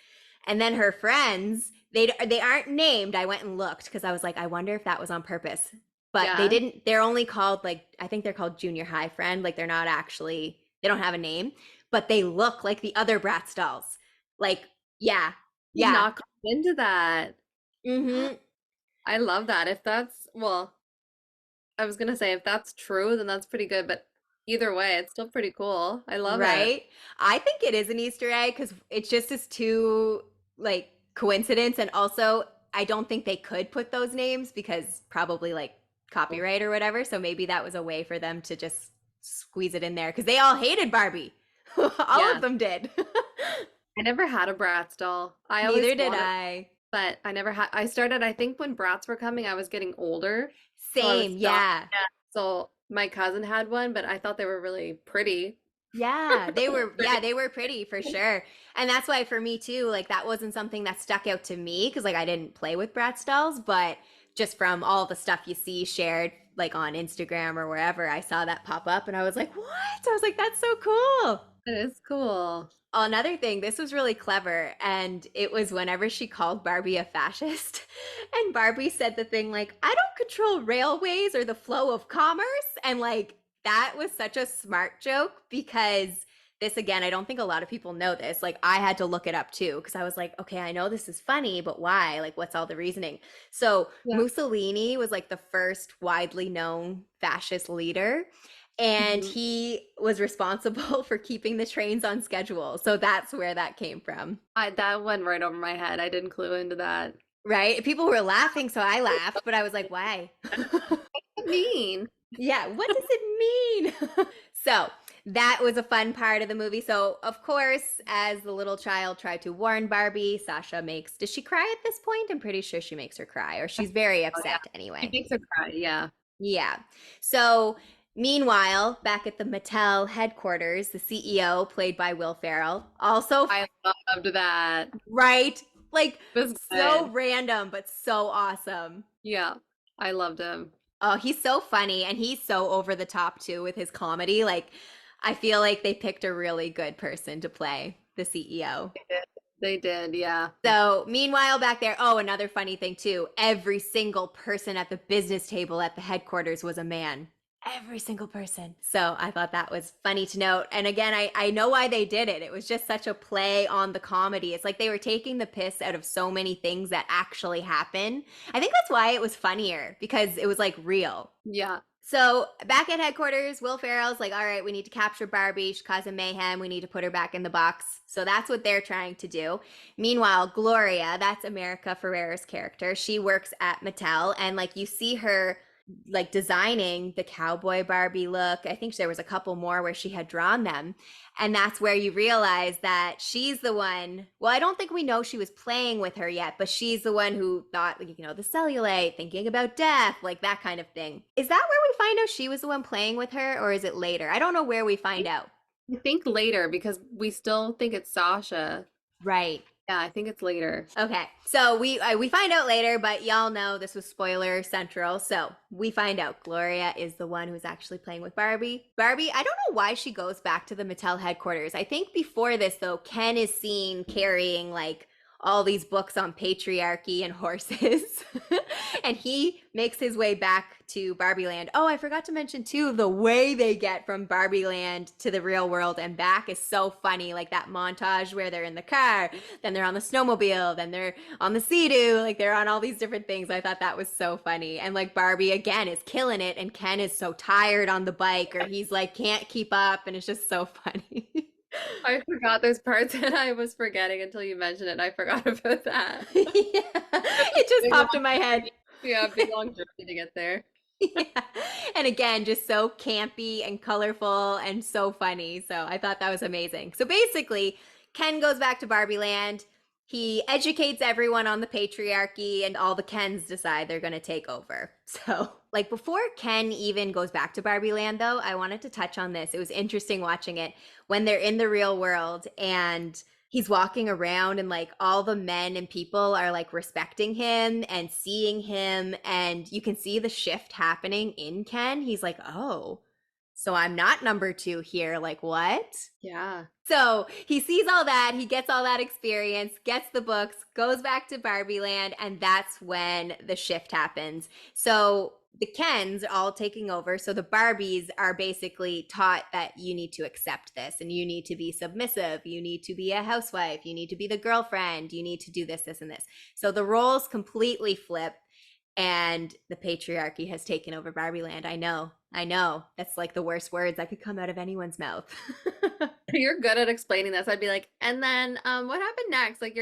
And then her friends, they aren't named. I went and looked because I was like, I wonder if that was on purpose. But they Yeah. didn't. They're only called like I think they're called junior high friend. Like they're not actually. They don't have a name, but they look like the other Bratz dolls. Like yeah. Did Yeah. not go into that. Mm-hmm. I love that. If that's, well, I was gonna say if that's true, then that's pretty good, but either way, it's still pretty cool. I love it. Right? I think it is an Easter egg because it's just as too like coincidence, and also I don't think they could put those names because probably like copyright or whatever. So maybe that was a way for them to just squeeze it in there because they all hated Barbie. All of Yeah. them did. I never had a Bratz doll. I always Neither did wanted, I. but I never had. I started, I think when Bratz were coming, I was getting older, so I would Same, stop. yeah. Yeah. So my cousin had one, but I thought they were really pretty. Yeah, they were Pretty. they were pretty for sure. And that's why for me too, like that wasn't something that stuck out to me because like I didn't play with Bratz dolls, but just from all the stuff you see shared like on Instagram or wherever, I saw that pop up and I was like, "What?" I was like, "That's so cool." It is cool. Another thing, this was really clever, and it was whenever she called Barbie a fascist, and Barbie said the thing like, "I don't control railways or the flow of commerce," and like that was such a smart joke because this again, I don't think a lot of people know this. Like I had to look it up too because I was like, okay, I know this is funny, but why? Like, what's all the reasoning? So Yeah. Mussolini was like the first widely known fascist leader and Mhm. he was responsible for keeping the trains on schedule. So that's where that came from. I that went right over my head. I didn't clue into that. Right? People were laughing, so I laughed, but I was like, why? What mean? Yeah, what does it mean? So that was a fun part of the movie. So, of course, as the little child tried to warn Barbie, Sasha makes, does she cry at this point? I'm pretty sure she makes her cry, or she's very Oh yeah. upset She anyway. makes her cry. Yeah. Yeah. So, meanwhile, back at the Mattel headquarters, the CEO, played by Will Ferrell, also I loved that. right, like It was so good. random but so awesome. Yeah. I loved him. Oh, he's so funny and he's so over the top too with his comedy. Like, I feel like they picked a really good person to play the CEO. They did. They did, yeah. So, meanwhile, back there, oh, another funny thing too. Every single person at the business table at the headquarters was a man. Every single person. So, I thought that was funny to note. And again, I know why they did it. It was just such a play on the comedy. It's like they were taking the piss out of so many things that actually happen. I think that's why it was funnier because it was like real. Yeah. So back at headquarters, Will Ferrell's like, all right, we need to capture Barbie. She's causing mayhem. We need to put her back in the box. So that's what they're trying to do. Meanwhile, Gloria, that's America Ferrera's character, she works at Mattel and like you see her like designing the cowboy Barbie look. I think there was a couple more where she had drawn them. And that's where you realize that she's the one. Well, I don't think we know she was playing with her yet, but she's the one who thought, like, you know, the cellulite, thinking about death, like that kind of thing. Is that where we find out she was the one playing with her, or is it later? I don't know where we find out. I think later because we still think it's Sasha. Right. Yeah, I think it's later. Okay, so we find out later, but y'all know this was spoiler central. So we find out Gloria is the one who's actually playing with Barbie. Barbie, I don't know why she goes back to the Mattel headquarters. I think before this though, Ken is seen carrying like all these books on patriarchy and horses. And he makes his way back to Barbie Land. Oh, I forgot to mention too, the way they get from Barbie Land to the real world and back is so funny. Like that montage where they're in the car, then they're on the snowmobile, then they're on the Sea-Doo, like they're on all these different things. I thought that was so funny. And like Barbie again is killing it, and Ken is so tired on the bike, or he's like can't keep up, and it's just so funny. I forgot there's parts that I was forgetting until you mentioned it. And I forgot about that. Yeah, it just Big popped long in my head. journey. Yeah, big long journey to get there. Yeah. And again, just so campy and colorful and so funny. So I thought that was amazing. So basically, Ken goes back to Barbie Land. He educates everyone on the patriarchy, and all the Kens decide they're going to take over. So, like, before Ken even goes back to Barbie Land, though, I wanted to touch on this. It was interesting watching it when they're in the real world and he's walking around and like all the men and people are like respecting him and seeing him, and you can see the shift happening in Ken. He's like, oh, so I'm not number two here, like what? Yeah. So he sees all that, he gets all that experience, gets the books, goes back to Barbie Land, and that's when the shift happens. So the Kens are all taking over. So the Barbies are basically taught that you need to accept this and you need to be submissive. You need to be a housewife. You need to be the girlfriend. You need to do this, this, and this. So the roles completely flip and the patriarchy has taken over Barbie Land. I know. I know. That's like the worst words that could come out of anyone's mouth. You're good at explaining this. I'd be like, and then what happened next? Like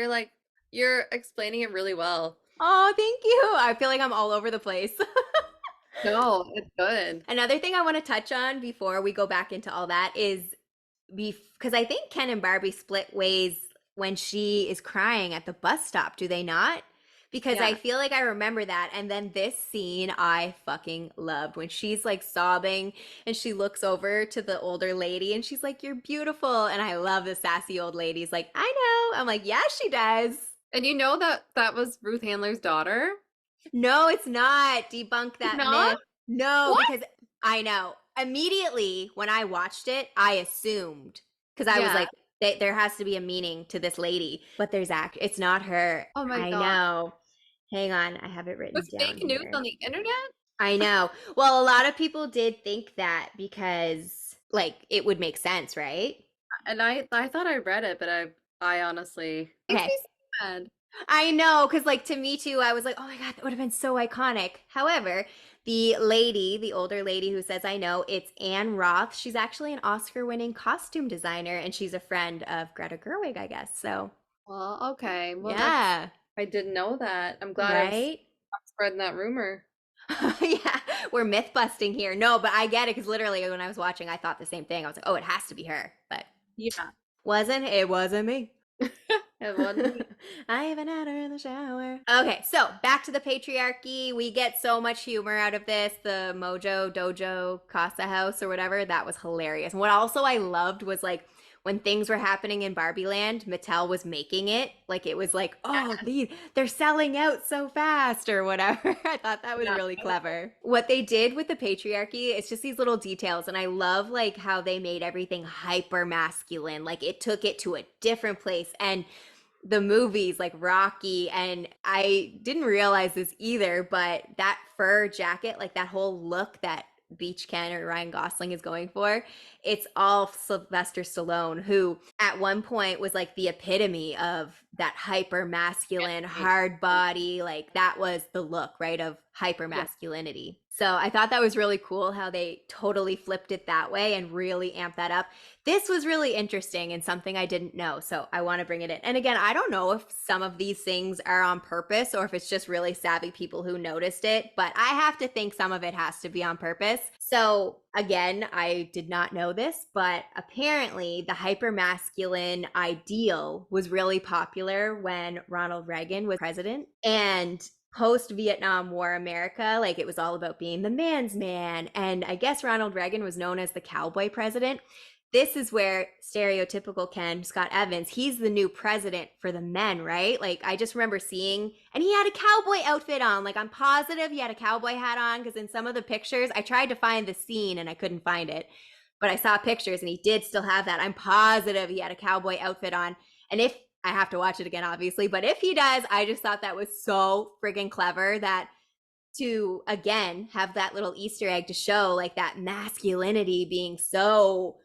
you're explaining it really well. Oh, thank you. I feel like I'm all over the place. No, it's good. Another thing I want to touch on before we go back into all that is because I think Ken and Barbie split ways when she is crying at the bus stop, do they not? Because I Yeah. feel like I remember that. And then this scene I fucking loved when she's like sobbing and she looks over to the older lady and she's like, "You're beautiful." And I love the sassy old lady's like, "I know." I'm like, "Yeah, she does." And you know that that was Ruth Handler's daughter? No, it's not. Debunk It's that not? myth. No, What? because I know. Immediately when I watched it, I assumed because I was Yeah. like, there has to be a meaning to this lady, but there's it's not her. Oh my I God. know. Hang on, I have it written Was down fake news here. on the internet? I know. Well, a lot of people did think that because like it would make sense, right? And I thought I read it, but I honestly makes Okay. me so mad. I know, because like to me too, I was like, oh my God, that would have been so iconic. However, the lady, the older lady who says I know, it's Anne Roth. She's actually an Oscar-winning costume designer, and she's a friend of Greta Gerwig, I guess. So Well, okay. Well, that's yeah, I didn't know that. I'm glad I'm right? spreading that rumor. Yeah, we're myth busting here. No, but I get it because literally when I was watching, I thought the same thing. I was like, oh, it has to be her, but Yeah. it wasn't me. It wasn't me. I even had her in the shower. Okay, so back to the patriarchy. We get so much humor out of this. The Mojo Dojo Casa House or whatever, that was hilarious. And what also I loved was like when things were happening in Barbie Land, Mattel was making it like it was like, oh, they're selling out so fast or whatever. I thought that was Yeah. really clever. What they did with the patriarchy, it's just these little details, and I love like how they made everything hyper masculine. Like it took it to a different place, and the movies like Rocky, and I didn't realize this either, but that fur jacket, like that whole look that Beach Ken or Ryan Gosling is going for, it's all Sylvester Stallone, who at one point was like the epitome of that hyper masculine, hard body. Like that was the look, right, of hyper Yeah. masculinity. So I thought that was really cool how they totally flipped it that way and really amped that up. This was really interesting and something I didn't know. So I want to bring it in. And again, I don't know if some of these things are on purpose or if it's just really savvy people who noticed it, but I have to think some of it has to be on purpose. So again, I did not know this, but apparently the hypermasculine ideal was really popular when Ronald Reagan was president. And post Vietnam War America, like it was all about being the man's man. And I guess Ronald Reagan was known as the cowboy president. This is where stereotypical Ken, Scott Evans, he's the new president for the men, right? Like I just remember seeing, and he had a cowboy outfit on. Like I'm positive he had a cowboy hat on because in some of the pictures, I tried to find the scene and I couldn't find it, but I saw pictures and he did still have that. I'm positive he had a cowboy outfit on. And if I have to watch it again, obviously, but if he does, I just thought that was so friggin' clever that to again have that little Easter egg to show like that masculinity being so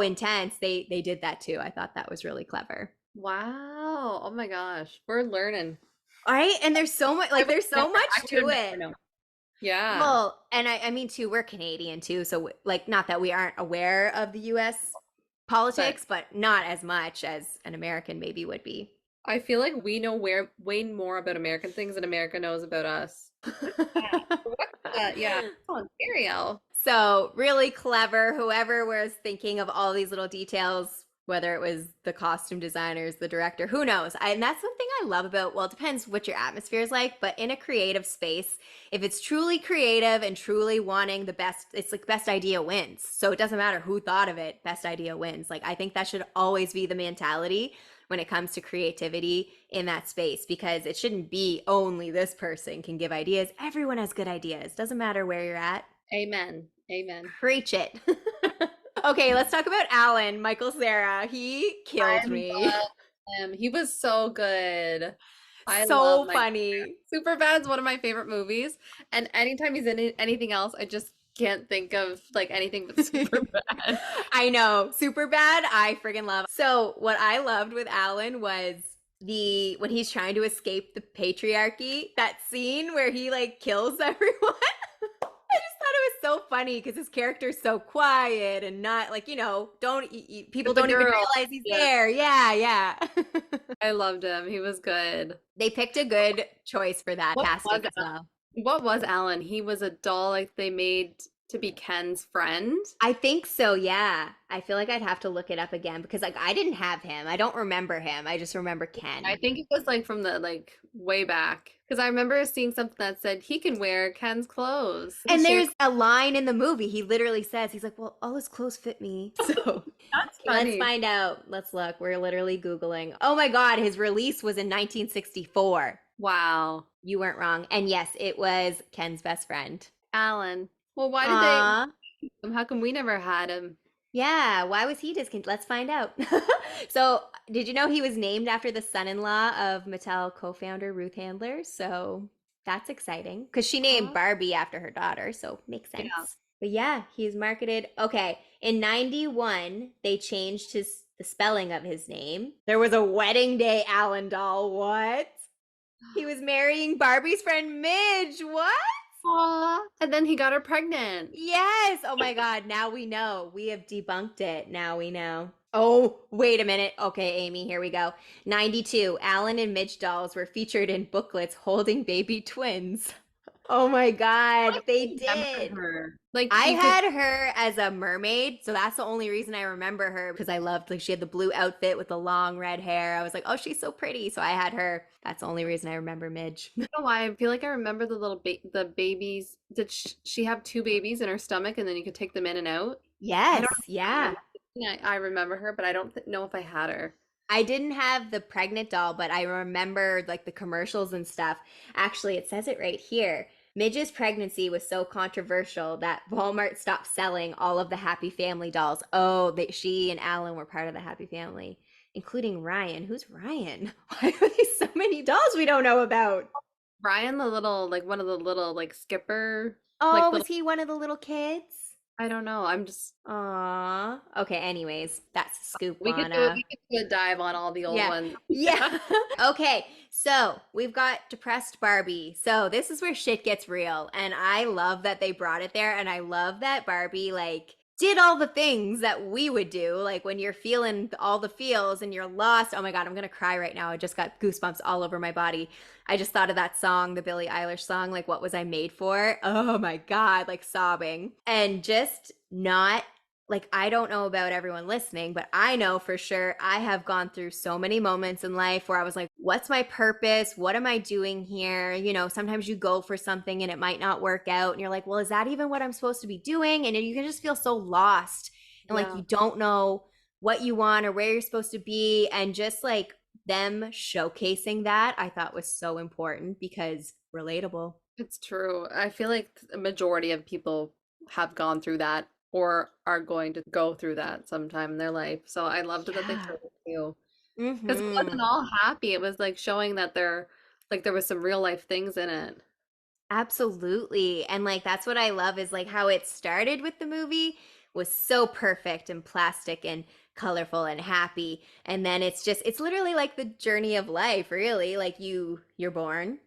intense. They did that too. I thought that was really clever. Wow. Oh my gosh. We're learning. All right, and there's so much I like would there's never, so much I would have to never it. known. Yeah. Well, and I mean too, we're Canadian too, so like not that we aren't aware of the US But politics, but not as much as an American maybe would be. I feel like we know way more about American things than America knows about us. What's that? What's that? Yeah. Ontario. So really clever. Whoever was thinking of all these little details, whether it was the costume designers, the director, who knows? And that's the thing I love about, well, it depends what your atmosphere is like, but in a creative space, if it's truly creative and truly wanting the best, it's like best idea wins. So it doesn't matter who thought of it, best idea wins. Like I think that should always be the mentality when it comes to creativity in that space, because it shouldn't be only this person can give ideas. Everyone has good ideas. Doesn't matter where you're at. Amen. Amen. Preach it. Okay, let's talk about Alan, Michael Cera. He I killed me. love him. He was so good. I love So my funny. Superbad's one of my favorite movies, and anytime he's in anything else, I just can't think of like anything but Superbad. I know. Super bad. I friggin' love. So what I loved with Alan was the when he's trying to escape the patriarchy, that scene where he like kills everyone. I just thought it was so funny because his character's so quiet and not like, don't people With the don't even girl. realize he's Yeah, there. Yeah, yeah. I loved him. He was good. They picked a good choice for that What was casting as well. what was Alan? He was a doll like they made to be Ken's friend. I think so, yeah. I feel like I'd have to look it up again because like I didn't have him. I don't remember him. I just remember I Ken. think it was like from the like way back because I remember seeing something that said he can wear Ken's clothes. And She, there's a line in the movie. He literally says, he's like, well, all his clothes fit me. So that's let's funny. find out. Let's look. We're literally Googling. Oh my God, his release was in 1964. Wow. You weren't wrong. And yes, it was Ken's best friend. Alan. Well, why did they? Aw. How come we never had him? Yeah, why was he discontinued? Let's find out. So, did you know he was named after the son-in-law of Mattel co-founder Ruth Handler? So, that's exciting because she named Oh, Barbie after her daughter, so makes yeah. sense. But yeah, he's marketed. Okay, in 91, they changed the spelling of his name. There was a wedding day Allen doll. What? He was marrying Barbie's friend Midge. What? Aw. And then he got her pregnant. Yes. Oh my God. Now we know. We have debunked it. Now we know. Oh, wait a minute. Okay, Amy, here we go. 92. Alan and Midge dolls were featured in booklets holding baby twins. Oh my God. They I remember did. her. Like I you could. had her as a mermaid, so that's the only reason I remember her because I loved like she had the blue outfit with the long red hair. I was like, "Oh, she's so pretty." So I had her. That's the only reason I remember Midge. I don't know why I feel like I remember the the babies. Did she have two babies in her stomach, and then you could take them in and out? I don't Yes, know. yeah. Yeah, I remember her, but I don't know if I had her. I didn't have the pregnant doll, but I remember like the commercials and stuff. Actually, it says it right here. Midge's pregnancy was so controversial that Walmart stopped selling all of the Happy Family dolls. Oh, she and Alan were part of the Happy Family, including Ryan. Who's Ryan? Why are there so many dolls we don't know about? Ryan, the little like one of the little like skipper Oh, like was little. he one of the little kids? I don't know. I'm just Aw. Okay, anyways, that's a scoop we could on do it. We could do a dive on all the old yeah. ones. Yeah. Okay. So we've got depressed Barbie. So this is where shit gets real. And I love that they brought it there. And I love that Barbie, like, did all the things that we would do. Like when you're feeling all the feels and you're lost. Oh my God, I'm going to cry right now. I just got goosebumps all over my body. I just thought of that song, the Billie Eilish song, like, What Was I Made For? Oh my God, like sobbing. And just not like I don't know about everyone listening, but I know for sure I have gone through so many moments in life where I was like, what's my purpose? What am I doing here? Sometimes you go for something and it might not work out and you're like, well, is that even what I'm supposed to be doing? And you can just feel so lost and like Yeah, you don't know what you want or where you're supposed to be, and just like them showcasing that I thought was so important because relatable. it's true. I feel like a majority of people have gone through that or are going to go through that sometime in their life. So I loved it that they Yeah. showed it too. Because it Mhm. wasn't all happy. It was like showing that there was some real life things in it. Absolutely. And like that's what I love is like how it started with the movie was so perfect and plastic and colorful and happy. And then it's literally like the journey of life, really. Like you're born,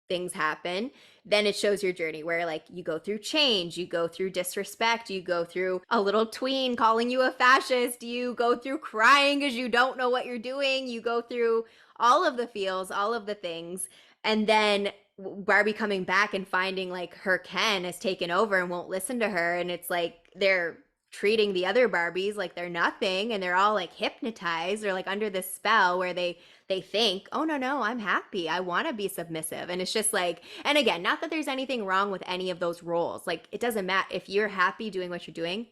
things happen. Then it shows your journey where like you go through change, you go through disrespect, you go through a little tween calling you a fascist, you go through crying because you don't know what you're doing, you go through all of the feels, all of the things. And then Barbie coming back and finding like her Ken has taken over and won't listen to her. And it's like they're treating the other Barbies like they're nothing and they're all like hypnotized or like under this spell where they think, oh no, I'm happy. I want to be submissive. And it's just like, and again, not that there's anything wrong with any of those roles. Like it doesn't matter if you're happy doing what you're doing,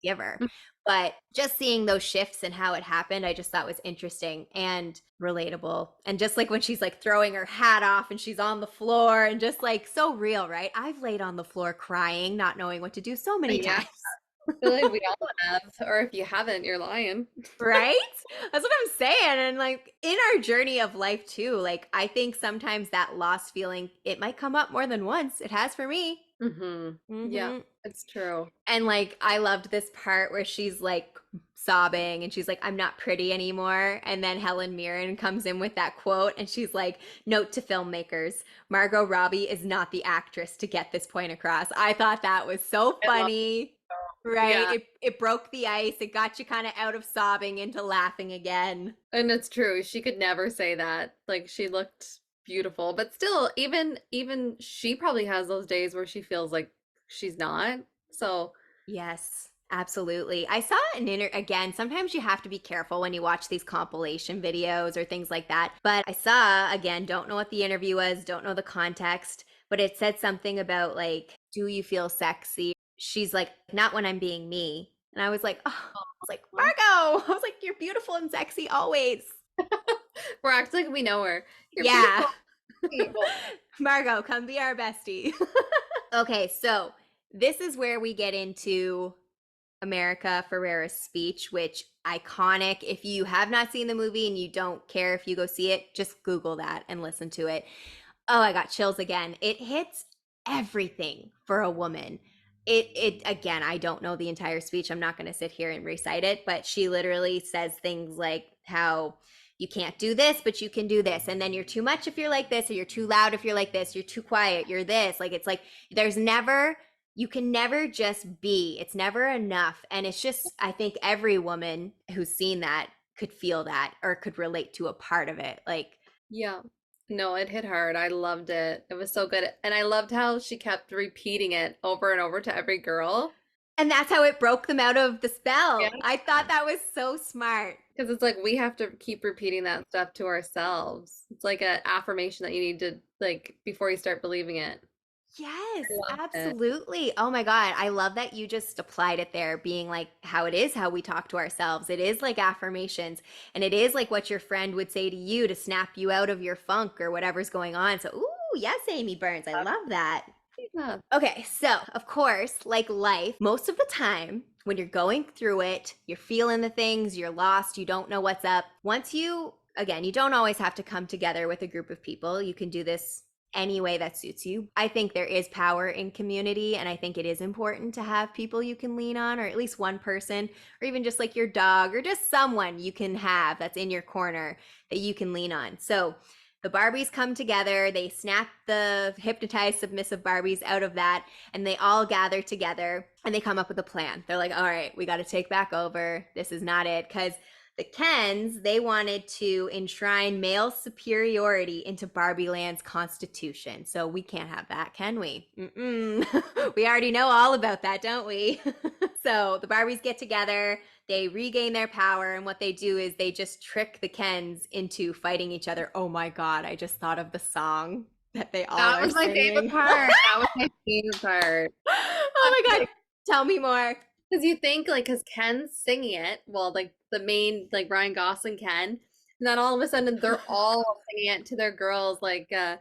giver. But just seeing those shifts and how it happened, I just thought was interesting and relatable. And just like when she's like throwing her hat off and she's on the floor and just like so real, right? I've laid on the floor crying, not knowing what to do so many Yeah. times. feel like we all have, or if you haven't, you're lying. Right? That's what I'm saying. And like in our journey of life too, like I think sometimes that lost feeling, it might come up more than once. It has for me. Mm-hmm. Yeah, Hmm. it's true. And like I loved this part where she's like sobbing and she's like, I'm not pretty anymore. And then Helen Mirren comes in with that quote and she's like, note to filmmakers, Margot Robbie is not the actress to get this point across. I thought that was so I love funny. it. Right? Yeah, It broke the ice. It got you kind of out of sobbing into laughing again. and it's true. She could never say that. Like she looked beautiful, but still, even she probably has those days where she feels like she's not. So, Yes, absolutely. I saw again, sometimes you have to be careful when you watch these compilation videos or things like that. But I saw again, don't know what the interview was, don't know the context, but it said something about like, do you feel sexy? She's like, not when I'm being me. And I was like, oh, I was like, huh? Margot. I was like, you're beautiful and sexy always. We're acting like we know her. You're Yeah. beautiful people. Margot, come be our bestie. Okay, so this is where we get into America Ferrera's speech, which iconic. If you have not seen the movie and you don't care if you go see it, just Google that and listen to it. Oh, I got chills again. It hits everything for a woman. It again, I don't know the entire speech. I'm not going to sit here and recite it, but she literally says things like how you can't do this, but you can do this. And then you're too much if you're like this, or you're too loud if you're like this, you're too quiet, you're this. Like it's like there's never you can never just be. It's never enough. And it's just I think every woman who's seen that could feel that or could relate to a part of it. Like Yeah. No, it hit hard. I loved it. It was so good. And I loved how she kept repeating it over and over to every girl. and that's how it broke them out of the Yeah. spell. I thought that was so smart. Because it's like we have to keep repeating that stuff to ourselves. It's like an affirmation that you need to like before you start believing it. Yes, I loved it. absolutely. Oh my God. I love that you just applied it there, being like how it is how we talk to ourselves. It is like affirmations, and it is like what your friend would say to you to snap you out of your funk or whatever's going on. So, ooh, yes, Amy Burns. I love that. Yeah. Okay, so of course, like life, most of the time when you're going through it, you're feeling the things, you're lost, you don't know what's up. Once you, again, you don't always have to come together with a group of people. You can do this any way that suits you. I think there is power in community, and I think it is important to have people you can lean on, or at least one person, or even just like your dog, or just someone you can have that's in your corner that you can lean on. So, the Barbies come together, they snap the hypnotized, submissive Barbies out of that, and they all gather together and they come up with a plan. They're like, all right, we got to take back over. This is not it. Because the Kens, they wanted to enshrine male superiority into Barbie Land's constitution. So we can't have that, can we? Mm-mm. We already know all about that, don't we? So the Barbies get together, they regain their power, and what they do is they just trick the Kens into fighting each other. Oh my God, I just thought of the song that they all That are was my favorite singing. part. That was my favorite part. Oh my God, tell me more. Because you think like, because Ken's singing it, well, like the main like Ryan Gosling Ken, and then all of a sudden they're all singing it to their girls. Like, it's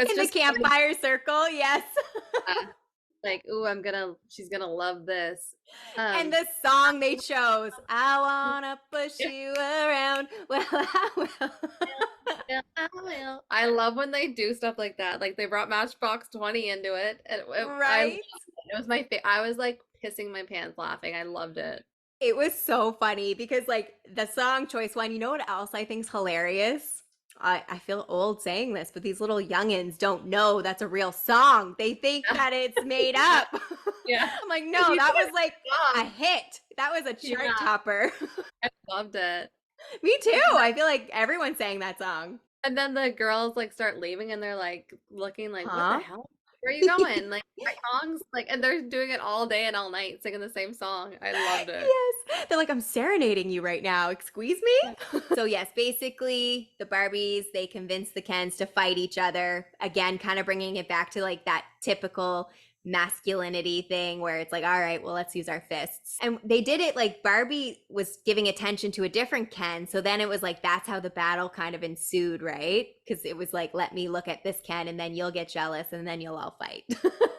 In the just funny. campfire circle, yes. Like, ooh, she's gonna love this. And Um, the song they chose, I wanna push yeah, you around. Well, I will. yeah, I will. I love when they do stuff like that. Like they brought Matchbox 20 into it, and I loved Right? it. It was my favorite. I was like pissing my pants laughing. I loved it. It was so funny because, like, the song choice one, you know what else I think's hilarious? I feel old saying this, but these little youngins don't know that's a real song. They think that it's made up. Yeah, I'm like, because no, you that know was it's like a a song. hit. That was a chart Yeah, topper. I loved it. Me too. I feel like everyone sang that song. And then the girls like start leaving and they're like looking like, what the Huh? hell? Where are you going? Like my songs, like, and they're doing it all day and all night, singing the same song. I loved it. Yes. They're like, I'm serenading you right now. Excuse me? So, yes, basically, the Barbies, they convince the Kens to fight each other. Again, kind of bringing it back to like that typical masculinity thing where it's like, all right, well, let's use our fists. And they did it like Barbie was giving attention to a different Ken. So then it was like, that's how the battle kind of ensued, right? Because it was like, let me look at this Ken and then you'll get jealous and then you'll all fight.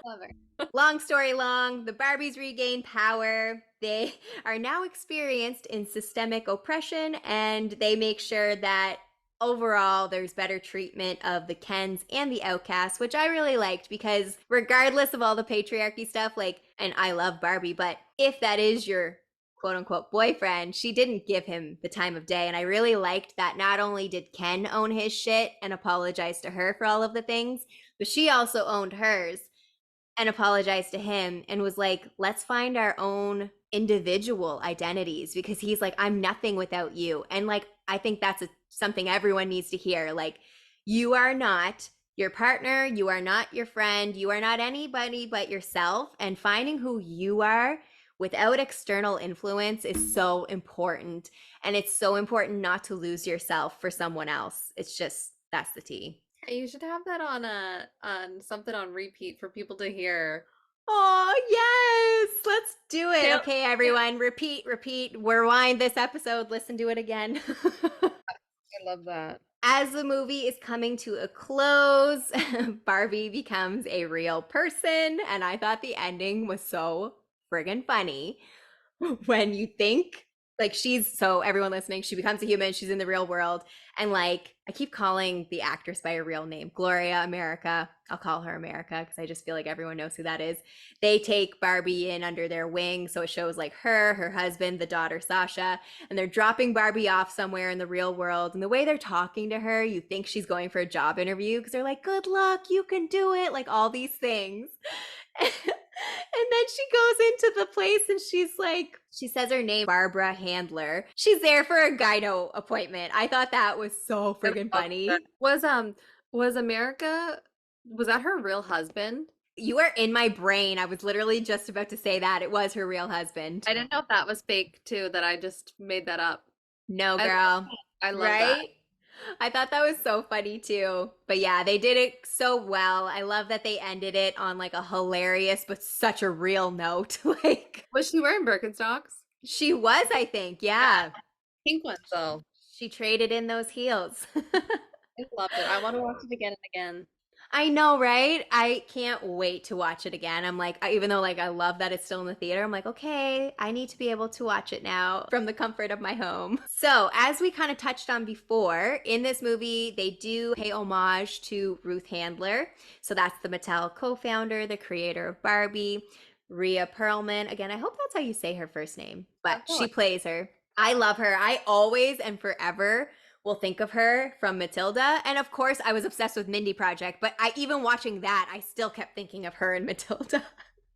Love her. Long story long, the Barbies regain power. They are now experienced in systemic oppression and they make sure that overall there's better treatment of the Kens and the outcasts, which I really liked because regardless of all the patriarchy stuff, like, and I love Barbie, but if that is your quote unquote boyfriend, she didn't give him the time of day. And I really liked that not only did Ken own his shit and apologize to her for all of the things, but she also owned hers and apologized to him and was like, let's find our own individual identities because he's like, I'm nothing without you. And like, I think that's something everyone needs to hear. Like, you are not your partner, you are not your friend, you are not anybody but yourself. And finding who you are without external influence is so important. And it's so important not to lose yourself for someone else. It's just, that's the tea. You should have that on something on repeat for people to hear. Oh, yes. Let's do it. Yep. Okay, everyone. Repeat, repeat. Rewind this episode. Listen to it again. I love that. As the movie is coming to a close, Barbie becomes a real person. And I thought the ending was so friggin' funny. When you think like she's so everyone listening, she becomes a human, she's in the real world, and like I keep calling the actress by her real name, Gloria America. I'll call her America because I just feel like everyone knows who that is. They take Barbie in under their wing, so it shows like her husband, the daughter Sasha, and they're dropping Barbie off somewhere in the real world. And the way they're talking to her, you think she's going for a job interview because they're like, "Good luck, you can do it," like all these things. And then she goes into the place and she's like, she says her name, Barbara Handler. She's there for a gyno appointment. I thought that was so I friggin' love funny. that. Was America, was that her real husband? You are in my brain. I was literally just about to say that. It was her real husband. I didn't know if that was fake too, that I just made that up. No, I love girl. that. I love that. Right? I thought that was so funny too. But yeah, they did it so well. I love that they ended it on like a hilarious but such a real note. Like Was she wearing Birkenstocks? she was, I think. Yeah. Pink ones though. She traded in those heels. I loved it. I want to watch it again and again. I know, right? I can't wait to watch it again. I'm like, even though like I love that it's still in the theater, I'm like, okay, I need to be able to watch it now from the comfort of my home. So, as we kind of touched on before, in this movie, they do pay homage to Ruth Handler. So that's the Mattel co-founder, the creator of Barbie, Rhea Perlman. Again, I hope that's how you say her first name, but she plays her. I love her. I always and forever will think of her from Matilda. And of course, I was obsessed with Mindy Project, but I even watching that, I still kept thinking of her and Matilda.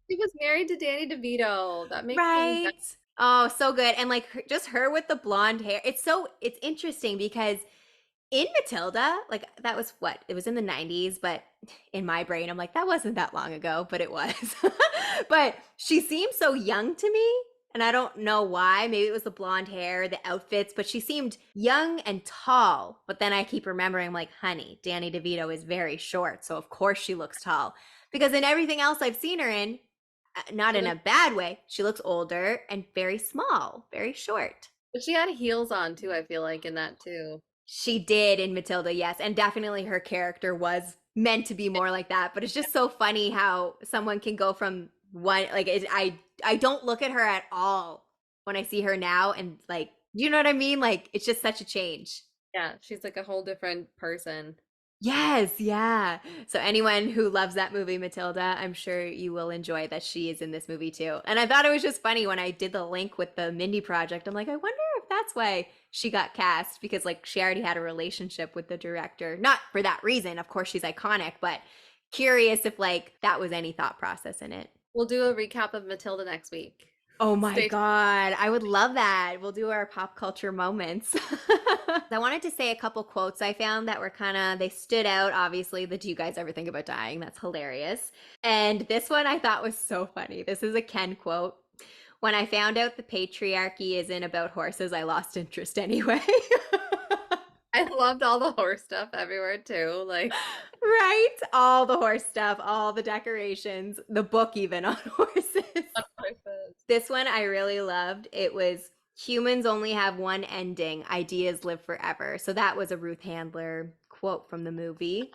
She was married to Danny DeVito. That makes things Right? Oh, so good. And like just her with the blonde hair. It's interesting because in Matilda, like that was what? It was in the 90s, but in my brain, I'm like, that wasn't that long ago, but it was. But she seemed so young to me. And I don't know why. Maybe it was the blonde hair, the outfits, but she seemed young and tall. But then I keep remembering, I'm like, honey, Danny DeVito is very short. So of course she looks tall. Because in everything else I've seen her in, not in a bad way, she looks older and very small, very short. But she had heels on too, I feel like, in that too. She did in Matilda, yes. And definitely her character was meant to be more like that. But it's just so funny how someone can go from one, like, I don't look at her at all when I see her now. And, like, you know what I mean? Like, it's just such a change. Yeah, she's like a whole different person. Yes, yeah. So anyone who loves that movie, Matilda, I'm sure you will enjoy that she is in this movie too. And I thought it was just funny when I did the link with the Mindy Project. I'm like, I wonder if that's why she got cast because like she already had a relationship with the director. Not for that reason, of course she's iconic, but curious if like that was any thought process in it. We'll do a recap of Matilda next week. Oh my Stay God. I would love that. We'll do our pop culture moments. I wanted to say a couple quotes I found that were they stood out. Obviously, the "Do you guys ever think about dying?" That's hilarious. And this one I thought was so funny. This is a Ken quote. "When I found out the patriarchy isn't about horses, I lost interest anyway." I loved all the horse stuff everywhere too. Like, Right? All the horse stuff, all the decorations, the book even on horses. Of course it is. This one I really loved. It was humans only have one ending, ideas live forever. So that was a Ruth Handler quote from the movie.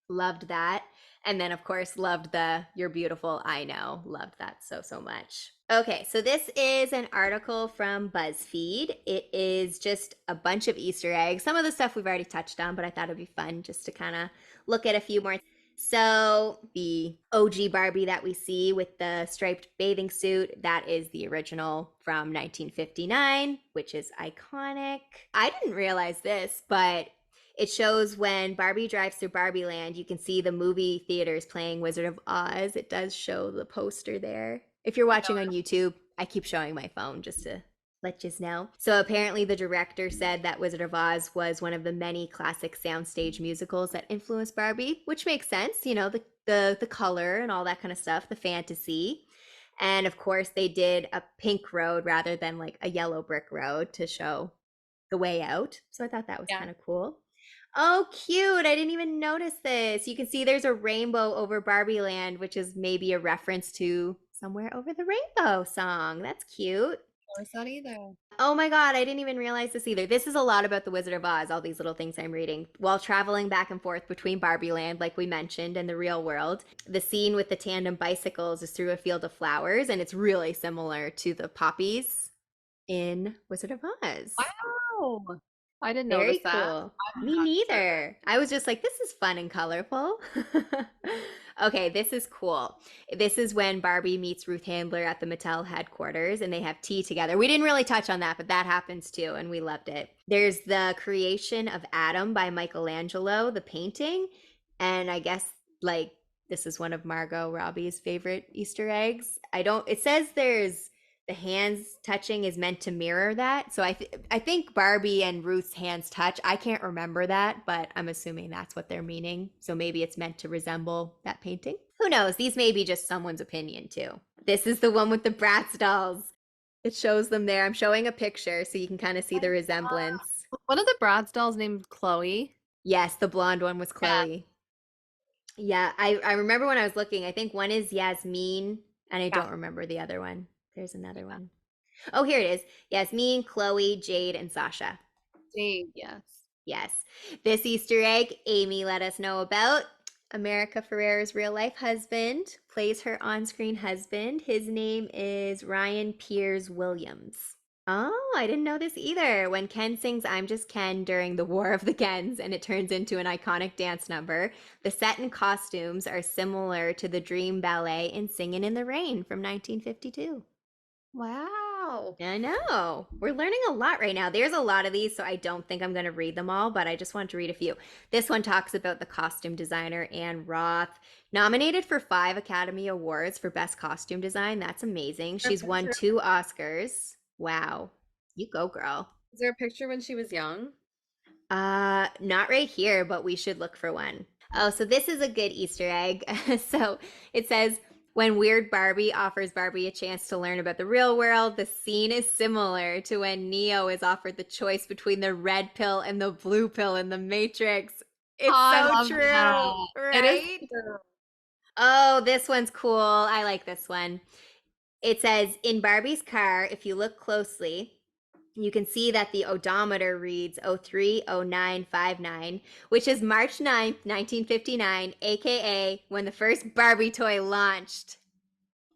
Loved that. And then, of course, loved the You're Beautiful, I Know. Loved that so, so much. Okay, so this is an article from BuzzFeed. It is just a bunch of Easter eggs. Some of the stuff we've already touched on, but I thought it'd be fun just to kind of look at a few more. So, the OG Barbie that we see with the striped bathing suit, that is the original from 1959, which is iconic. I didn't realize this, but it shows when Barbie drives through Barbie Land, you can see the movie theaters playing Wizard of Oz. It does show the poster there. If you're watching on YouTube, I keep showing my phone just to let you know. So apparently the director said that Wizard of Oz was one of the many classic soundstage musicals that influenced Barbie, which makes sense, you know, the color and all that kind of stuff, the fantasy. And of course they did a pink road rather than like a yellow brick road to show the way out. So I thought that was Yeah. kind of cool. Oh, cute. I didn't even notice this. You can see there's a rainbow over Barbie Land, which is maybe a reference to Somewhere Over the Rainbow song. That's cute. Or is that either? Oh my God, I didn't even realize this either. This is a lot about the Wizard of Oz, all these little things I'm reading. While traveling back and forth between Barbie Land, like we mentioned, and the real world, the scene with the tandem bicycles is through a field of flowers, and it's really similar to the poppies in Wizard of Oz. Wow. I didn't notice Very that. cool. I'm Me not sure. neither. I was just like, this is fun and colorful. Okay, this is cool. This is when Barbie meets Ruth Handler at the Mattel headquarters and they have tea together. We didn't really touch on that, but that happens too, and we loved it. There's the creation of Adam by Michelangelo, the painting. And I guess, like, this is one of Margot Robbie's favorite Easter eggs. It says there's the hands touching is meant to mirror that. So I think Barbie and Ruth's hands touch. I can't remember that, but I'm assuming that's what they're meaning. So maybe it's meant to resemble that painting. Who knows? These may be just someone's opinion too. This is the one with the Bratz dolls. It shows them there. I'm showing a picture so you can kind of see the resemblance. One of the Bratz dolls named Chloe. Yes, the blonde one was Yeah. Chloe. Yeah, I remember when I was looking, I think one is Yasmin, and I Yeah. don't remember the other one. There's another one. Oh, here it is. Yasmin, Chloe, Jade, and Sasha. Jade, yes. Yes. This Easter egg, Amy let us know about. America Ferrera's real life husband plays her on screen husband. His name is Ryan Piers Williams. Oh, I didn't know this either. When Ken sings I'm Just Ken during the War of the Kens and it turns into an iconic dance number, the set and costumes are similar to the Dream Ballet in Singin' in the Rain from 1952. Wow. I know. We're learning a lot right now. There's a lot of these, so I don't think I'm going to read them all, but I just want to read a few. This one talks about the costume designer, Anne Roth, nominated for 5 Academy Awards for Best Costume Design. That's amazing. She's won 2 Oscars. Wow. You go, girl. Is there a picture when she was young? Not right here, but we should look for one. Oh, so this is a good Easter egg. So it says, when Weird Barbie offers Barbie a chance to learn about the real world, the scene is similar to when Neo is offered the choice between the red pill and the blue pill in the Matrix. It's I so love true, that. It is right? true. Oh, this one's cool. I like this one. It says, in Barbie's car, if you look closely, you can see that the odometer reads 030959, which is March 9th, 1959, aka when the first Barbie toy launched.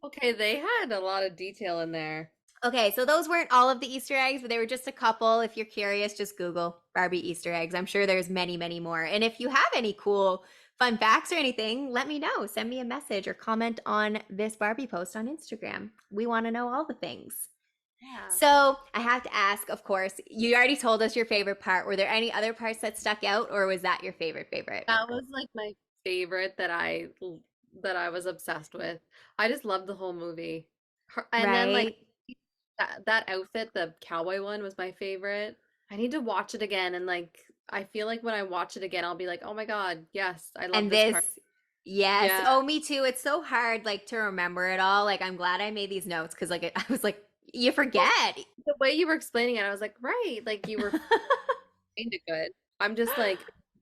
Okay, they had a lot of detail in there. Okay, so those weren't all of the Easter eggs, but they were just a couple. If you're curious, just Google Barbie Easter eggs. I'm sure there's many, many more. And if you have any cool fun facts or anything, let me know. Send me a message or comment on this Barbie post on Instagram. We want to know all the things. Yeah. So I have to ask, of course, you already told us your favorite part. Were there any other parts that stuck out, or was that your favorite favorite? That was like my favorite that I was obsessed with. I just loved the whole movie. And then like Right? that outfit, the cowboy one was my favorite. I need to watch it again and like I feel like when I watch it again I'll be like, "Oh my God, yes, I love And this this, part." yes. Yeah. Oh, me too. It's so hard, like, to remember it all. Like, I'm glad I made these notes because, like, I was like, you Well, forget. the way you were explaining it, I was like, "Right, like you were explained it good." I'm just like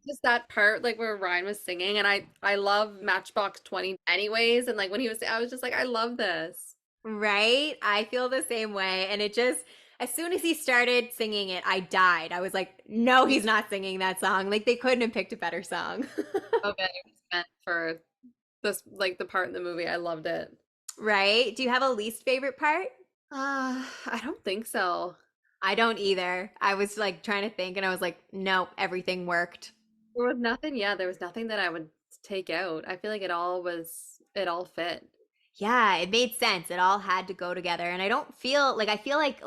just that part like where Ryan was singing, and I love Matchbox 20 anyways, and like when he was, I was just like, I love this. Right? I feel the same way. And it just, as soon as he started singing it, I died. I was like, no, Me he's not singing that song. Like, they couldn't have picked a better song. so good. It was meant for this, like the part in the movie. I loved it. Right? Do you have a least favorite part? I don't think so. I don't either. I was like trying to think and I was like, nope, everything worked. There was nothing, yeah, there was nothing that I would take out. I feel like it all fit. Yeah, it made sense. It all had to go together. And I don't feel like I feel like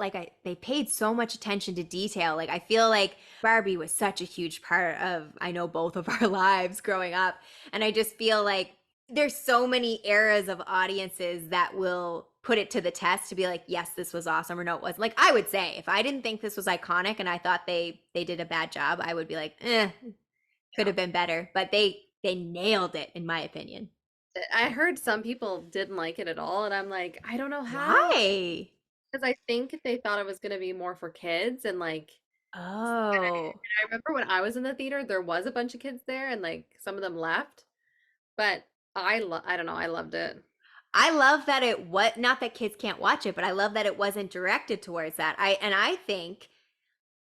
they paid so much attention to detail. Like I feel like Barbie was such a huge part of I know both of our lives growing up. And I just feel like there's so many eras of audiences that will put it to the test to be like, yes, this was awesome or no, it wasn't. Like I would say if I didn't think this was iconic and I thought they did a bad job, I would be like, could Yeah. have been better. But they nailed it in my opinion. I heard some people didn't like it at all, and I'm like, I don't know how. Why? Because I think they thought it was going to be more for kids, and like, Oh, I remember when I was in the theater, there was a bunch of kids there, and like some of them left, but I don't know, I loved it. I love that it what not that kids can't watch it, but I love that it wasn't directed towards that. I think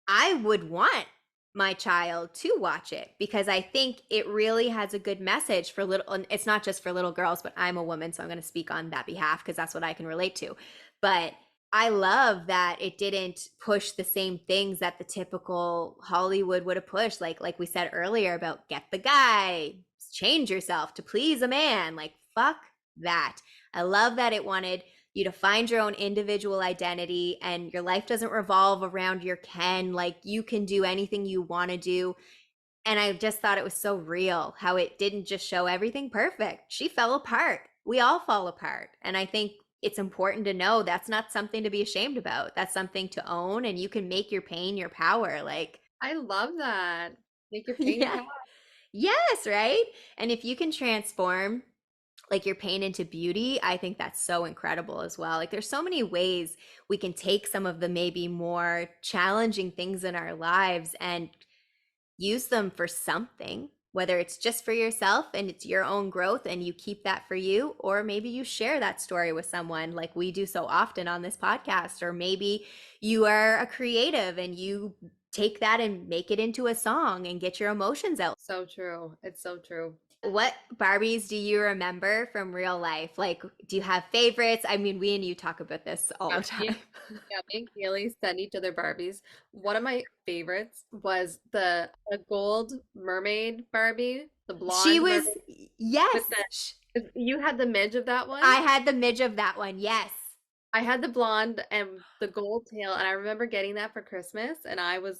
I would want my child to watch it because I think it really has a good message for little and it's not just for little girls, but I'm a woman, so I'm going to speak on that behalf because that's what I can relate to. But I love that it didn't push the same things that the typical Hollywood would have pushed like we said earlier about get the guy, change yourself to please a man. Like fuck that. I love that it wanted you to find your own individual identity and your life doesn't revolve around your Ken. Like you can do anything you want to do. And I just thought it was so real how it didn't just show everything perfect. She fell apart. We all fall apart. And I think it's important to know that's not something to be ashamed about. That's something to own and you can make your pain your power. Like, I love that. Make your pain your yeah. power. Yes, right? And if you can transform like your pain into beauty, I think that's so incredible as well. Like there's so many ways we can take some of the maybe more challenging things in our lives and use them for something, whether it's just for yourself and it's your own growth and you keep that for you, or maybe you share that story with someone like we do so often on this podcast, or maybe you are a creative and you take that and make it into a song and get your emotions out. So true. It's so true. What Barbies do you remember from real life? Like, do you have favorites? I mean, we and you talk about this all Yeah, the time. me and Kaylee sent each other Barbies. One of my favorites was the a gold mermaid Barbie, the She blonde was, mermaid with yes, the, you had the midge of that one. I had the midge of that one. Yes. I had the blonde and the gold tail, and I remember getting that for Christmas, and I was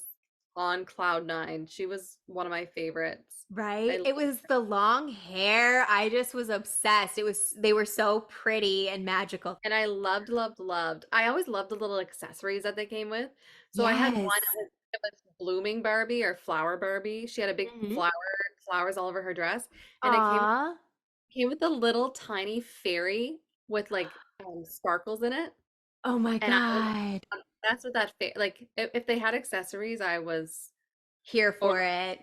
on cloud nine. She was one of my favorites. I Right? loved It was her. the long hair. I just was obsessed. It was, they were so pretty and magical. And I loved, loved, loved. I always loved the little accessories that they came with. So I had one Yes. that was blooming Barbie or flower Barbie. She had a big Hmm. flowers all over her dress, and it Aw. came with a little tiny fairy with like sparkles in it. Oh my And I was God. that's what that like if they had accessories, I was Here totally for it.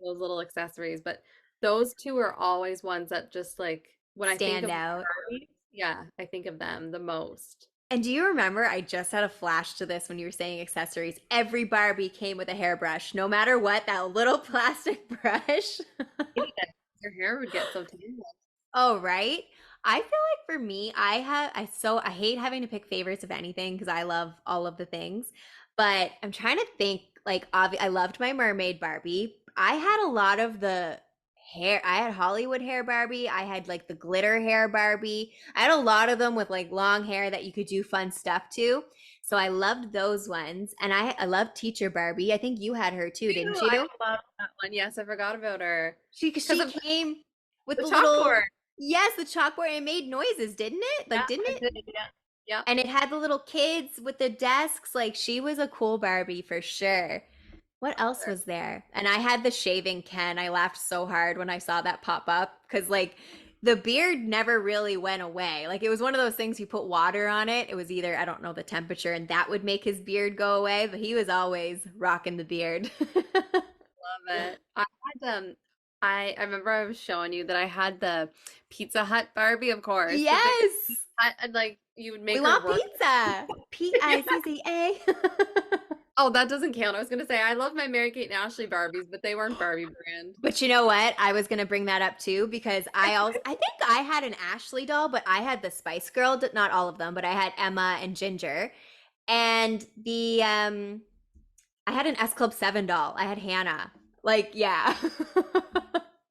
those little accessories. But those two are always ones that just like when I think Stand of out. Barbie, yeah, I think of them the most. And do you remember? I just had a flash to this when you were saying accessories. Every Barbie came with a hairbrush, no matter what, that little plastic brush. Hated it. Your hair would get so tangled. Oh, right. I feel like for me, I hate having to pick favorites of anything because I love all of the things. But I'm trying to think like I loved my mermaid Barbie. I had a lot of the hair. I had Hollywood hair Barbie. I had like the glitter hair Barbie. I had a lot of them with like long hair that you could do fun stuff to. So I loved those ones. And I loved Teacher Barbie. I think you had her too, didn't Ew, I you? love that one. Yes, I forgot about her. She Because of came with the the little chalkboard. yes, the chalkboard. It made noises, didn't it? Yeah, Like, didn't it it? did. Yeah. Yeah. And it had the little kids with the desks. Like, she was a cool Barbie for sure. What Love else her. was there? And I had the shaving Ken. I laughed so hard when I saw that pop up because, like, the beard never really went away. Like, it was one of those things you put water on it. It was either, I don't know, the temperature, and that would make his beard go away, but he was always rocking the beard. Love it. I had I remember I was showing you that I had the Pizza Hut Barbie, of course, the big Yes. Pizza Hut, and like you would We make her want work. pizza. Pizza. Oh, that doesn't count. I was gonna say I love my Mary Kate and Ashley Barbies, but they weren't Barbie brand. But you know what? I was gonna bring that up too because I think I had an Ashley doll, but I had the Spice Girl, not all of them, but I had Emma and Ginger. And the I had an S Club 7 doll. I had Hannah. Like, yeah.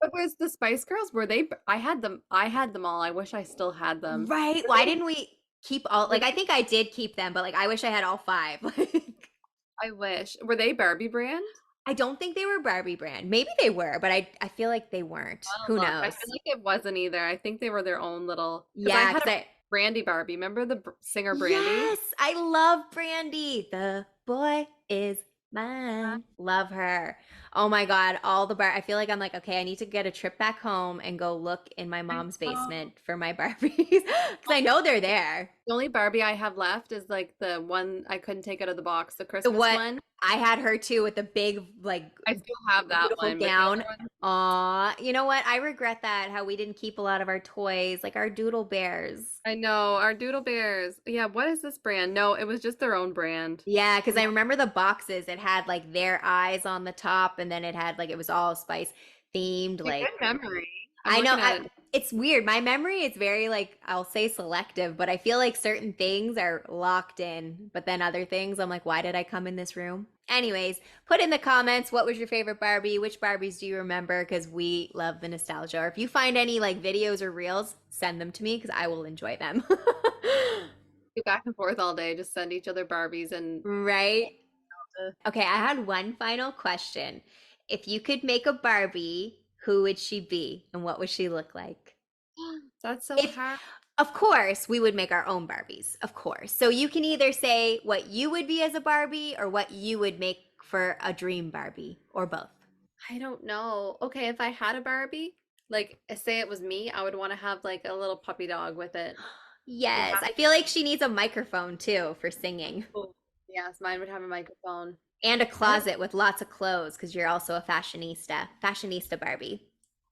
But was the Spice Girls? Were they? I had them. I had them all. I wish I still had them. Right. Were Why they? didn't we keep all Were like I they? think I did keep them, but like I wish I had all five. Like I wish. Were they Barbie brand? I don't think they were Barbie brand. Maybe they were, but I feel like they weren't. I'll Who look. I knows? feel like it wasn't either. I think they were their own little. Because I Yeah, had because a I Brandy Barbie. Remember the singer Brandy? yes, I love Brandy. The boy is mine. Love her. Oh my God, all the I feel like I'm like, okay, I need to get a trip back home and go look in my I mom's know. basement for my Barbies because I know they're there. The only Barbie I have left is like the one I couldn't take out of the box, the The Christmas what one. I had her too with the big, like, I still have that beautiful one, but the gown. other one, Aw, you know what? I regret that how we didn't keep a lot of our toys, like our doodle bears. I know, our Doodle Bears. Yeah, what is this brand? No, it was just their own brand. Yeah, because I'm I like, remember the boxes. It had like their eyes on the top, and then it had like it was all spice themed. a Like good memory. I'm I know looking at it. it's weird. My memory is very like I'll say selective, but I feel like certain things are locked in, but then other things I'm like, why did I come in this room? Anyways, put in the comments what was your favorite Barbie? Which Barbies do you remember? Because we love the nostalgia. Or if you find any like videos or reels, send them to me because I will enjoy them. Go back and forth all day, just send each other Barbies and Right? uh, Okay, I had one final question. If you could make a Barbie, who would she be and what would she look like? that's so If, hard. of course, we would make our own Barbies, of course. So you can either say what you would be as a Barbie or what you would make for a dream Barbie or both. I don't know. Okay, if I had a Barbie, like say it was me, I would want to have like a little puppy dog with it. It would Yes, have, I feel like she needs a microphone too for singing oh, yes, mine would have a microphone. and a I don't closet with lots of clothes because you're also a fashionista. Fashionista Barbie.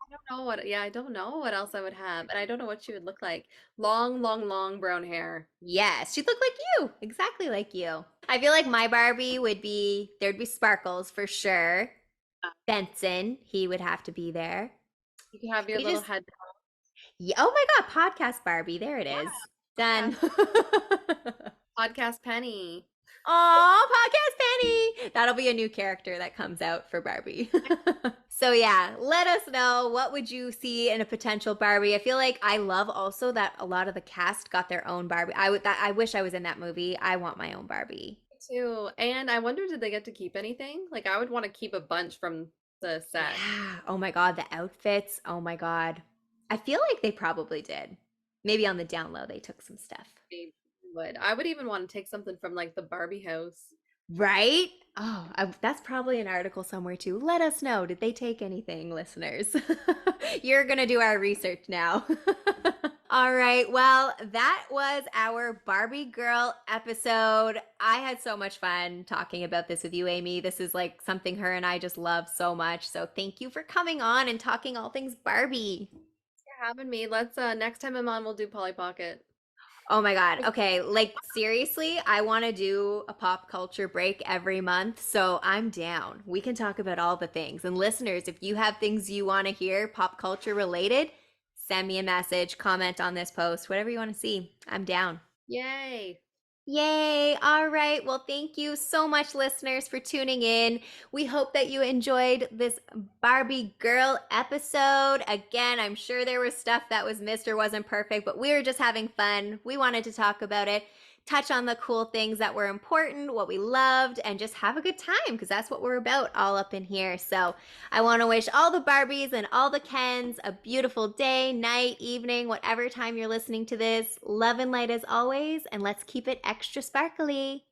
I don't know what, yeah, I don't know what else I would have, and I don't know what she would look like. Long, long, long brown hair. Yes, she'd look like you, exactly like you. I feel like my Barbie would be there'd be Sparkles for sure. Benson, he would have to be there. You could have your We little just, head. yeah, oh my God, podcast Barbie, there it is. Yeah, Done. podcast Penny. Aw, podcast Penny. That'll be a new character that comes out for Barbie. So yeah, let us know what would you see in a potential Barbie. I feel like I love also that a lot of the cast got their own Barbie. I wish I was in that movie. I want my own Barbie. Me too. And I wonder, did they get to keep anything? Like, I would want to keep a bunch from the set. Yeah. Oh my God, the outfits. Oh my God. I feel like they probably did. Maybe on the down low they took some stuff. Maybe would. I would even want to take something from like the Barbie house. Right? Oh, that's probably an article somewhere too. Let us know. Did they take anything, listeners? You're going to do our research now. All right. Well, that was our Barbie Girl episode. I had so much fun talking about this with you, Amy. This is like something her and I just love so much. So thank you for coming on and talking all things Barbie. For having me. Let's next time I'm on, we'll do Polly Pocket. Oh my God. Okay. Like, seriously, I want to do a pop culture break every month. So I'm down. We can talk about all the things. And listeners, if you have things you want to hear pop culture related, send me a message, comment on this post, whatever you want to see. I'm down. Yay. Yay. All right. Well, thank you so much, listeners, for tuning in. We hope that you enjoyed this Barbie Girl episode. Again, I'm sure there was stuff that was missed or wasn't perfect, but we were just having fun. We wanted to talk about it, touch on the cool things that were important, what we loved, and just have a good time because that's what we're about all up in here. So I want to wish all the Barbies and all the Kens a beautiful day, night, evening, whatever time you're listening to this. Love and light as always, and let's keep it extra sparkly.